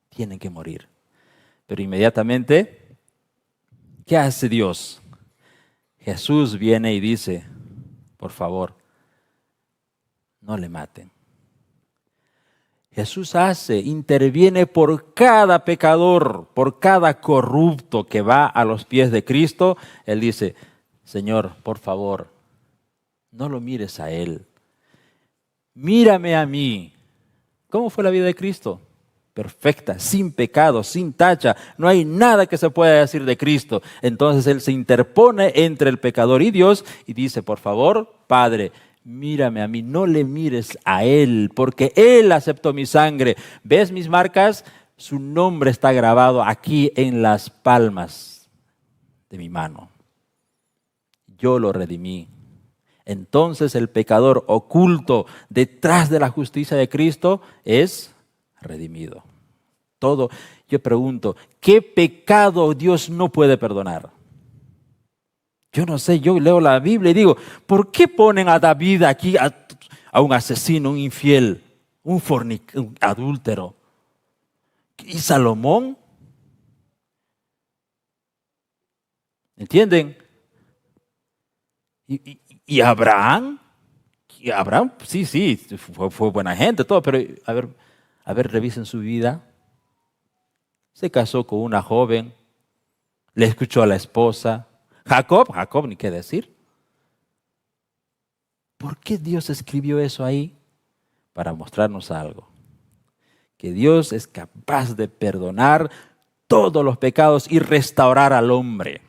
tienen que morir. Pero inmediatamente, ¿qué hace Dios? Jesús viene y dice, por favor, no le maten. Jesús interviene por cada pecador, por cada corrupto que va a los pies de Cristo. Él dice, Señor, por favor, no lo mires a él. Mírame a mí. ¿Cómo fue la vida de Cristo? Perfecta, sin pecado, sin tacha. No hay nada que se pueda decir de Cristo. Entonces Él se interpone entre el pecador y Dios y dice, por favor, Padre, mírame a mí, no le mires a Él, porque Él aceptó mi sangre. ¿Ves mis marcas? Su nombre está grabado aquí en las palmas de mi mano. Yo lo redimí. Entonces el pecador oculto detrás de la justicia de Cristo es redimido. Todo, yo pregunto, ¿qué pecado Dios no puede perdonar? Yo no sé, yo leo la Biblia y digo, ¿por qué ponen a David aquí a un asesino, un infiel, un adúltero? ¿Y Salomón? ¿Entienden? ¿Y Abraham? Y Abraham, sí, fue buena gente, todo, pero a ver, revisen su vida. Se casó con una joven, le escuchó a la esposa. Jacob, ni qué decir. ¿Por qué Dios escribió eso ahí? Para mostrarnos algo. Que Dios es capaz de perdonar todos los pecados y restaurar al hombre.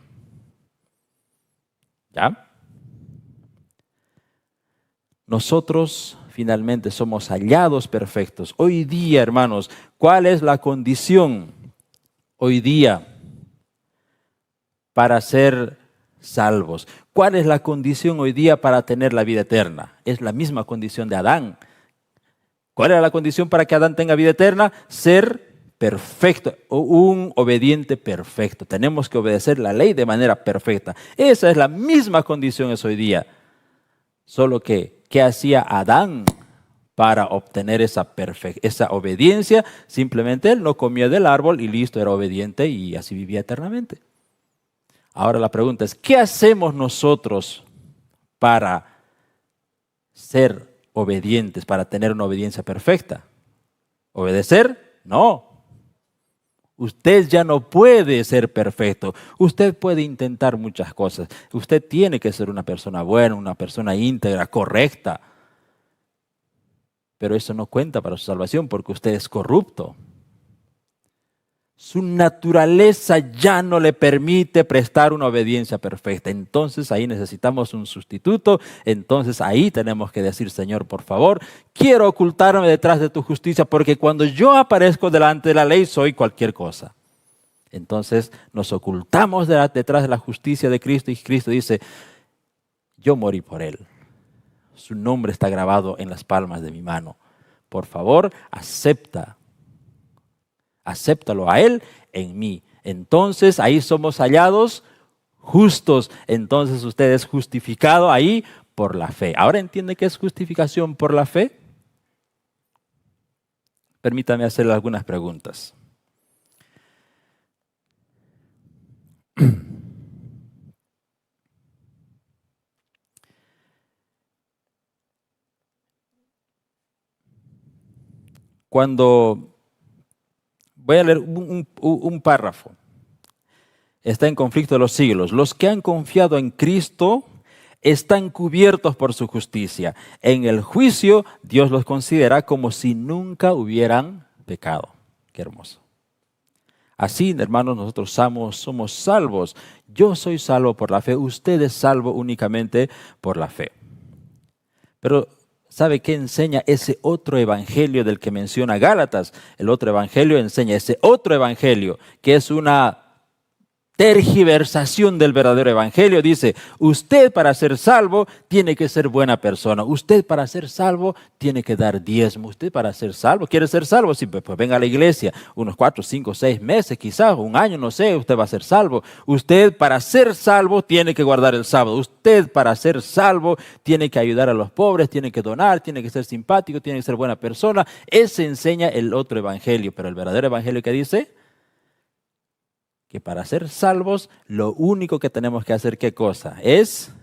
¿Ya? Nosotros finalmente somos hallados perfectos. Hoy día, hermanos, ¿cuál es la condición hoy día para ser salvos? ¿Cuál es la condición hoy día para tener la vida eterna? Es la misma condición de Adán. ¿Cuál era la condición para que Adán tenga vida eterna? Ser perfecto, un obediente perfecto. Tenemos que obedecer la ley de manera perfecta. Esa es la misma condición hoy día. Solo que, ¿qué hacía Adán para obtener esa obediencia? Simplemente él no comía del árbol y listo, era obediente y así vivía eternamente. Ahora la pregunta es, ¿qué hacemos nosotros para ser obedientes, para tener una obediencia perfecta? ¿Obedecer? No. Usted ya no puede ser perfecto. Usted puede intentar muchas cosas. Usted tiene que ser una persona buena, una persona íntegra, correcta. Pero eso no cuenta para su salvación porque usted es corrupto. Su naturaleza ya no le permite prestar una obediencia perfecta. Entonces ahí necesitamos un sustituto. Entonces ahí tenemos que decir, Señor, por favor, quiero ocultarme detrás de tu justicia porque cuando yo aparezco delante de la ley soy cualquier cosa. Entonces nos ocultamos detrás de la justicia de Cristo y Cristo dice, yo morí por él. Su nombre está grabado en las palmas de mi mano. Por favor, acéptalo a él en mí. Entonces ahí somos hallados justos. Entonces usted es justificado ahí por la fe. ¿Ahora entiende qué es justificación por la fe? Permítame hacerle algunas preguntas. Cuando voy a leer un párrafo. Está en Conflicto de los Siglos. Los que han confiado en Cristo están cubiertos por su justicia. En el juicio, Dios los considera como si nunca hubieran pecado. Qué hermoso. Así, hermanos, nosotros somos salvos. Yo soy salvo por la fe. Usted es salvo únicamente por la fe. Pero ¿sabe qué enseña ese otro evangelio del que menciona Gálatas? El otro evangelio enseña ese otro evangelio que es una tergiversación del verdadero evangelio. Dice, usted para ser salvo tiene que ser buena persona. Usted para ser salvo tiene que dar diezmo. Usted para ser salvo, ¿quiere ser salvo? Sí, pues venga a la iglesia unos 4, 5, 6 meses, quizás un año, no sé, usted va a ser salvo. Usted para ser salvo tiene que guardar el sábado. Usted para ser salvo tiene que ayudar a los pobres, tiene que donar, tiene que ser simpático, tiene que ser buena persona. Ese enseña el otro evangelio, pero el verdadero evangelio que dice que para ser salvos, lo único que tenemos que hacer, ¿qué cosa? Es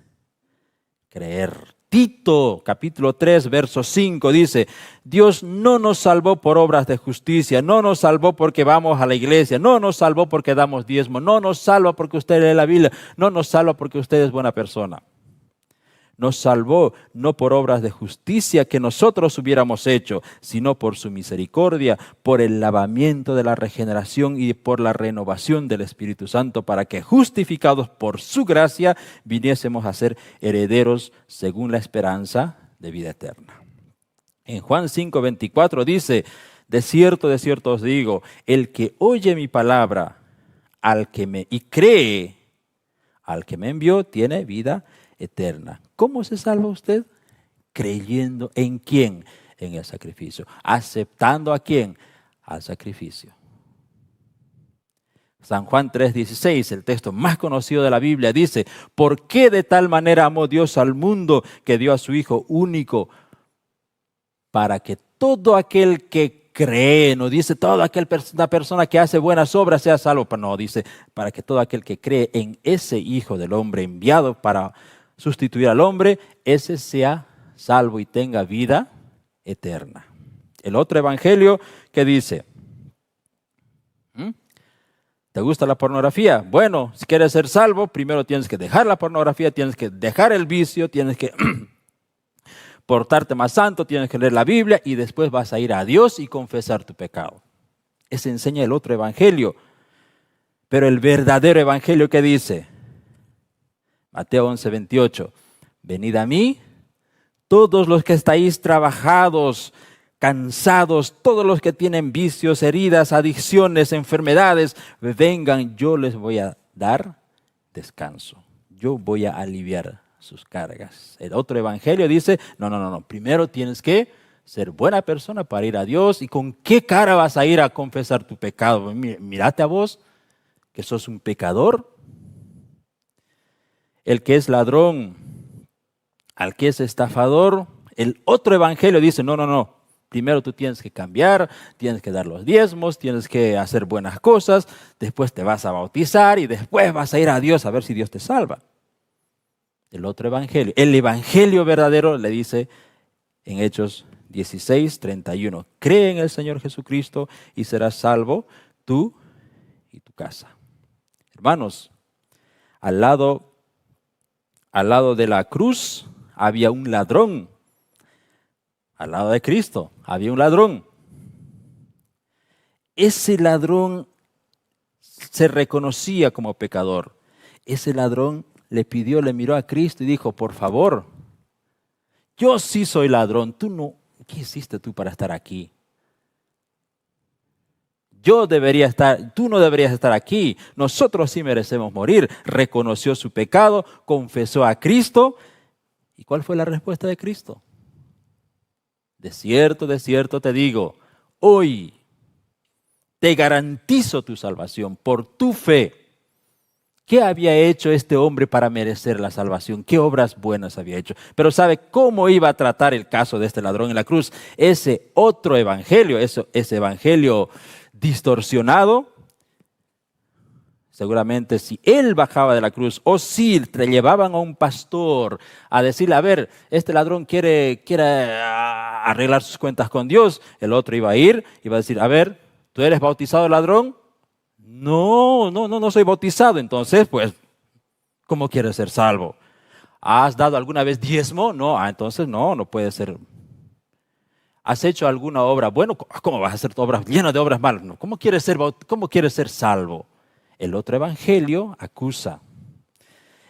creer. Tito, capítulo 3, verso 5, dice, Dios no nos salvó por obras de justicia, no nos salvó porque vamos a la iglesia, no nos salvó porque damos diezmo, no nos salva porque usted lee la Biblia, no nos salva porque usted es buena persona. Nos salvó no por obras de justicia que nosotros hubiéramos hecho, sino por su misericordia, por el lavamiento de la regeneración y por la renovación del Espíritu Santo, para que justificados por su gracia viniésemos a ser herederos según la esperanza de vida eterna. En Juan 5:24 dice, de cierto os digo, el que oye mi palabra y cree al que me envió, tiene vida eterna. ¿Cómo se salva usted? Creyendo en quién, en el sacrificio. ¿Aceptando a quién? Al sacrificio. San Juan 3:16, el texto más conocido de la Biblia, dice: ¿por qué de tal manera amó Dios al mundo que dio a su Hijo único para que todo aquel que cree, no dice toda aquella persona que hace buenas obras sea salvo, no, dice para que todo aquel que cree en ese Hijo del Hombre enviado para sustituir al hombre, ese sea salvo y tenga vida eterna? El otro evangelio que dice: ¿te gusta la pornografía? Bueno, si quieres ser salvo, primero tienes que dejar la pornografía, tienes que dejar el vicio, tienes que portarte más santo, tienes que leer la Biblia y después vas a ir a Dios y confesar tu pecado. Ese enseña el otro evangelio. Pero el verdadero evangelio, ¿qué dice? Mateo 11:28. Venid a mí, todos los que estáis trabajados, cansados, todos los que tienen vicios, heridas, adicciones, enfermedades, vengan, yo les voy a dar descanso. Yo voy a aliviar sus cargas. El otro evangelio dice: no, primero tienes que ser buena persona para ir a Dios. ¿Y con qué cara vas a ir a confesar tu pecado? Mírate a vos, que sos un pecador. El que es ladrón, al que es estafador, el otro evangelio dice: no. Primero tú tienes que cambiar, tienes que dar los diezmos, tienes que hacer buenas cosas, después te vas a bautizar y después vas a ir a Dios a ver si Dios te salva. El otro evangelio, el evangelio verdadero, le dice en Hechos 16:31, cree en el Señor Jesucristo y serás salvo tú y tu casa. Hermanos, al lado de la cruz había un ladrón. Al lado de Cristo había un ladrón. Ese ladrón se reconocía como pecador. Ese ladrón le miró a Cristo y dijo: por favor, yo sí soy ladrón, tú no, ¿qué hiciste tú para estar aquí? Tú no deberías estar aquí, nosotros sí merecemos morir. Reconoció su pecado, confesó a Cristo. ¿Y cuál fue la respuesta de Cristo? De cierto te digo, hoy te garantizo tu salvación por tu fe. ¿Qué había hecho este hombre para merecer la salvación? ¿Qué obras buenas había hecho? Pero ¿sabe cómo iba a tratar el caso de este ladrón en la cruz? Ese otro evangelio, ese evangelio distorsionado, seguramente si él bajaba de la cruz o si le llevaban a un pastor a decirle: a ver, este ladrón quiere arreglar sus cuentas con Dios, el otro iba a ir, iba a decir: a ver, ¿tú eres bautizado, ladrón? No soy bautizado. Entonces, pues, ¿cómo quieres ser salvo? ¿Has dado alguna vez diezmo? No, entonces no puede ser. ¿Has hecho alguna obra? Bueno, ¿cómo vas a hacer obras llenas de obras malas? No. ¿Cómo quieres ser salvo? El otro evangelio acusa.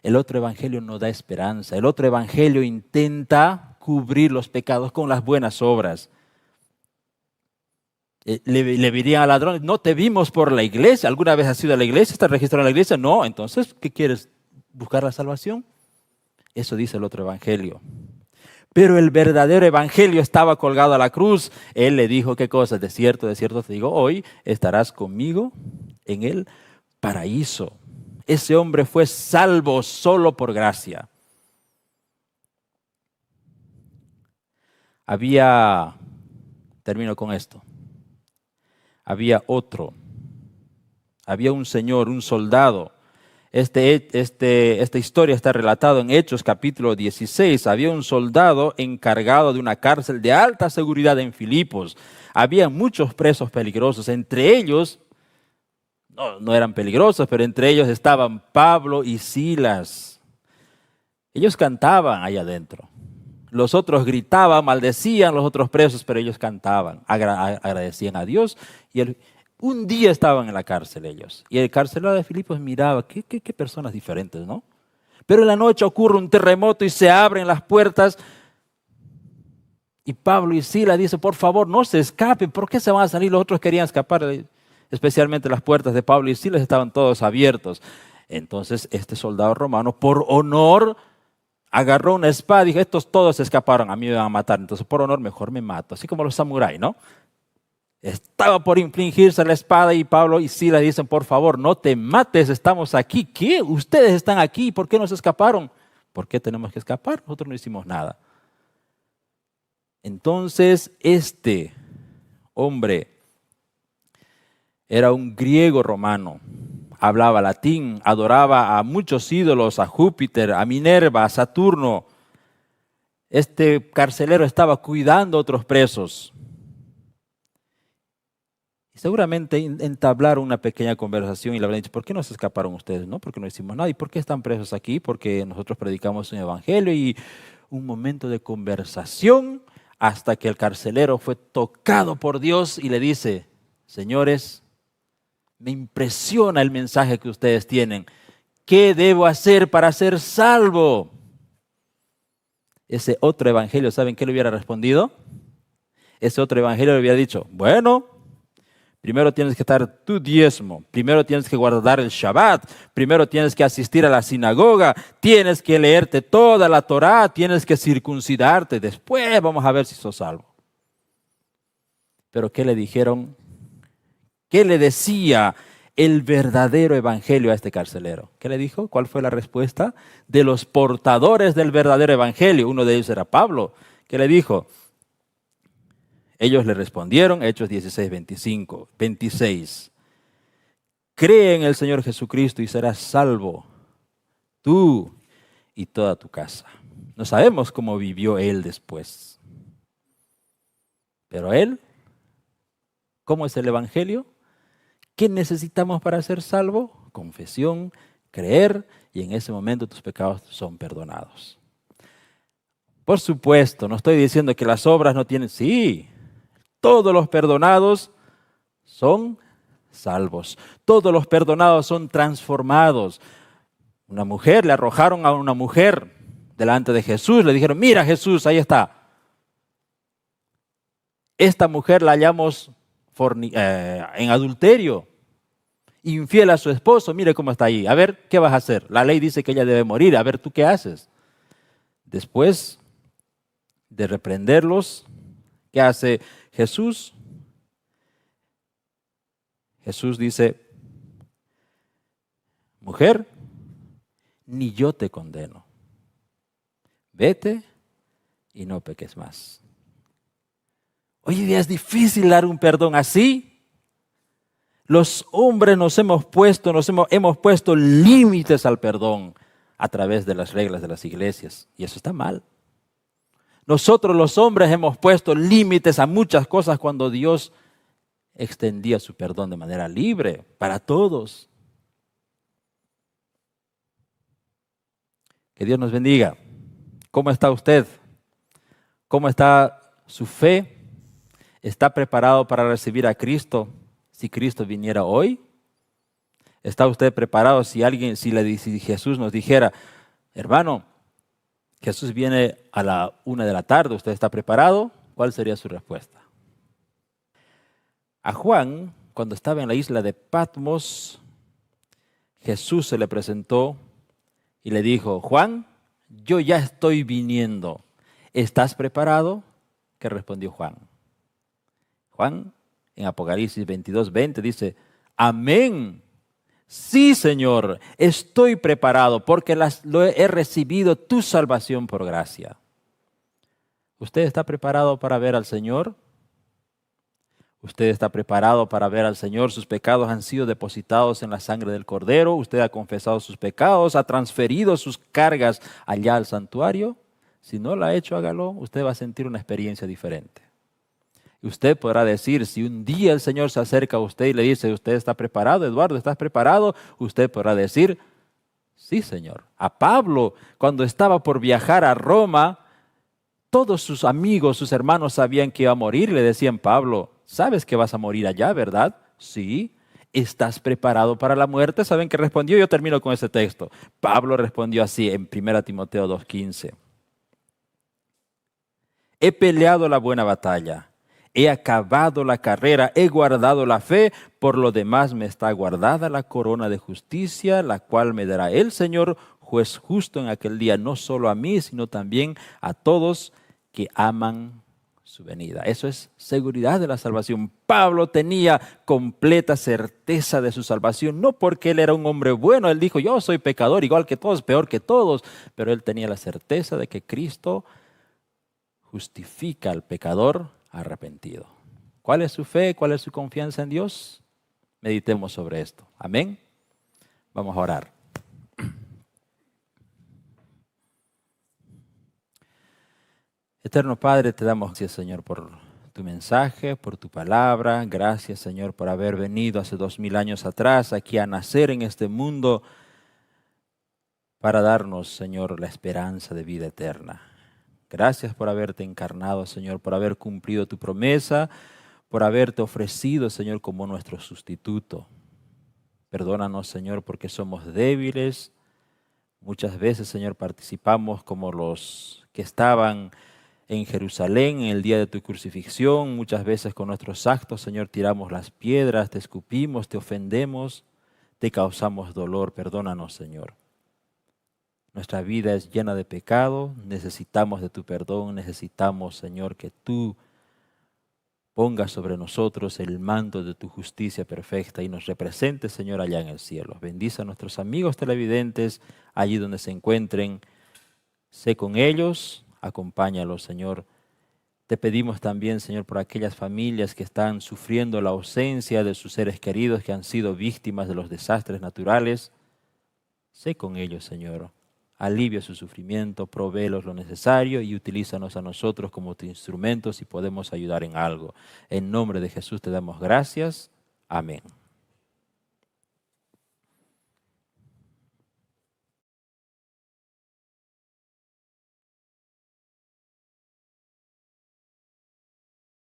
El otro evangelio no da esperanza. El otro evangelio intenta cubrir los pecados con las buenas obras. Le dirían al ladrón: no te vimos por la iglesia. ¿Alguna vez has ido a la iglesia? ¿Estás registrado en la iglesia? No. Entonces, ¿qué quieres? ¿Buscar la salvación? Eso dice el otro evangelio. Pero el verdadero evangelio estaba colgado a la cruz. Él le dijo: ¿qué cosa? De cierto te digo, hoy estarás conmigo en el paraíso. Ese hombre fue salvo solo por gracia. Termino con esto. Había un señor, un soldado. Esta historia está relatada en Hechos capítulo 16. Había un soldado encargado de una cárcel de alta seguridad en Filipos. Había muchos presos peligrosos. Entre ellos, no eran peligrosos, pero entre ellos estaban Pablo y Silas. Ellos cantaban allá adentro. Los otros gritaban, maldecían los otros presos, pero ellos cantaban, agradecían a Dios. Un día estaban en la cárcel ellos. Y el carcelero de Filipos miraba: qué personas diferentes, ¿no? Pero en la noche ocurre un terremoto y se abren las puertas. Y Pablo y Silas dicen, por favor, no se escapen. ¿Por qué se van a salir? Los otros querían escapar. Especialmente las puertas de Pablo y Silas estaban todos abiertos. Entonces este soldado romano, por honor, agarró una espada y dijo, estos todos escaparon, a mí me van a matar. Entonces por honor mejor me mato. Así como los samuráis, ¿no? Estaba por infligirse la espada y Pablo y Silas dicen, por favor, no te mates, estamos aquí. ¿Qué? Ustedes están aquí, ¿por qué no se escaparon? ¿Por qué tenemos que escapar? Nosotros no hicimos nada. Entonces este hombre era un griego romano, hablaba latín, adoraba a muchos ídolos, a Júpiter, a Minerva, a Saturno. Este carcelero estaba cuidando a otros presos. Y seguramente entablaron una pequeña conversación y le habrían dicho, ¿por qué no se escaparon ustedes? No, porque no hicimos nada. ¿Y por qué están presos aquí? Porque nosotros predicamos un evangelio y un momento de conversación hasta que el carcelero fue tocado por Dios y le dice, señores, me impresiona el mensaje que ustedes tienen. ¿Qué debo hacer para ser salvo? Ese otro evangelio, ¿saben qué le hubiera respondido? Ese otro evangelio le hubiera dicho, bueno, primero tienes que dar tu diezmo, primero tienes que guardar el Shabbat, primero tienes que asistir a la sinagoga, tienes que leerte toda la Torá, tienes que circuncidarte, después vamos a ver si sos salvo. Pero ¿qué le dijeron? ¿Qué le decía el verdadero evangelio a este carcelero? ¿Qué le dijo? ¿Cuál fue la respuesta? De los portadores del verdadero evangelio. Uno de ellos era Pablo. ¿Qué le dijo? Ellos le respondieron, Hechos 16, 26. Cree en el Señor Jesucristo y serás salvo, tú y toda tu casa. No sabemos cómo vivió él después. Pero él, ¿cómo es el evangelio? ¿Qué necesitamos para ser salvos? Confesión, creer, y en ese momento tus pecados son perdonados. Por supuesto, no estoy diciendo que las obras no tienen... Sí, todos los perdonados son salvos. Todos los perdonados son transformados. Una mujer, le arrojaron a una mujer delante de Jesús, le dijeron, mira Jesús, ahí está. Esta mujer la hallamos en adulterio, infiel a su esposo, mire cómo está ahí. A ver, ¿qué vas a hacer? La ley dice que ella debe morir, a ver, ¿tú qué haces? Después de reprenderlos, ¿qué hace Jesús? Jesús dice, mujer, ni yo te condeno. Vete y no peques más. Hoy día es difícil dar un perdón así. Los hombres hemos puesto límites al perdón a través de las reglas de las iglesias. Y eso está mal. Nosotros los hombres hemos puesto límites a muchas cosas cuando Dios extendía su perdón de manera libre para todos. Que Dios nos bendiga. ¿Cómo está usted? ¿Cómo está su fe? ¿Está preparado para recibir a Cristo si Cristo viniera hoy? ¿Está usted preparado si Jesús nos dijera, hermano, Jesús viene a la 1 de la tarde, ¿usted está preparado? ¿Cuál sería su respuesta? A Juan, cuando estaba en la isla de Patmos, Jesús se le presentó y le dijo, Juan, yo ya estoy viniendo. ¿Estás preparado? ¿Qué respondió Juan? Juan, en Apocalipsis 22:20 dice, amén. Sí, Señor, estoy preparado porque he recibido tu salvación por gracia. ¿Usted está preparado para ver al Señor? ¿Usted está preparado para ver al Señor? Sus pecados han sido depositados en la sangre del Cordero. Usted ha confesado sus pecados, ha transferido sus cargas allá al santuario. Si no lo ha hecho, hágalo. Usted va a sentir una experiencia diferente. Y usted podrá decir, si un día el Señor se acerca a usted y le dice, ¿usted está preparado, Eduardo? ¿Estás preparado? Usted podrá decir, sí, Señor. A Pablo, cuando estaba por viajar a Roma, todos sus amigos, sus hermanos sabían que iba a morir. Le decían, Pablo, ¿sabes que vas a morir allá, verdad? Sí. ¿Estás preparado para la muerte? ¿Saben qué respondió? Yo termino con ese texto. Pablo respondió así en 1 Timoteo 2:15. he peleado la buena batalla, he acabado la carrera, he guardado la fe, por lo demás me está guardada la corona de justicia, la cual me dará el Señor, juez justo en aquel día, no solo a mí, sino también a todos que aman su venida. Eso es seguridad de la salvación. Pablo tenía completa certeza de su salvación, no porque él era un hombre bueno, él dijo, yo soy pecador, igual que todos, peor que todos, pero él tenía la certeza de que Cristo justifica al pecador arrepentido. ¿Cuál es su fe? ¿Cuál es su confianza en Dios? Meditemos sobre esto. Amén. Vamos a orar. Eterno Padre, te damos gracias, Señor, por tu mensaje, por tu palabra. Gracias, Señor, por haber venido hace 2000 años atrás aquí a nacer en este mundo para darnos, Señor, la esperanza de vida eterna. Gracias por haberte encarnado, Señor, por haber cumplido tu promesa, por haberte ofrecido, Señor, como nuestro sustituto. Perdónanos, Señor, porque somos débiles. Muchas veces, Señor, participamos como los que estaban en Jerusalén en el día de tu crucifixión. Muchas veces con nuestros actos, Señor, tiramos las piedras, te escupimos, te ofendemos, te causamos dolor. Perdónanos, Señor. Nuestra vida es llena de pecado, necesitamos de tu perdón, necesitamos, Señor, que tú pongas sobre nosotros el manto de tu justicia perfecta y nos representes, Señor, allá en el cielo. Bendice a nuestros amigos televidentes allí donde se encuentren. Sé con ellos, acompáñalos, Señor. Te pedimos también, Señor, por aquellas familias que están sufriendo la ausencia de sus seres queridos que han sido víctimas de los desastres naturales. Sé con ellos, Señor. Alivia su sufrimiento, provéelos lo necesario y utilízanos a nosotros como tu instrumento si podemos ayudar en algo. En nombre de Jesús te damos gracias. Amén.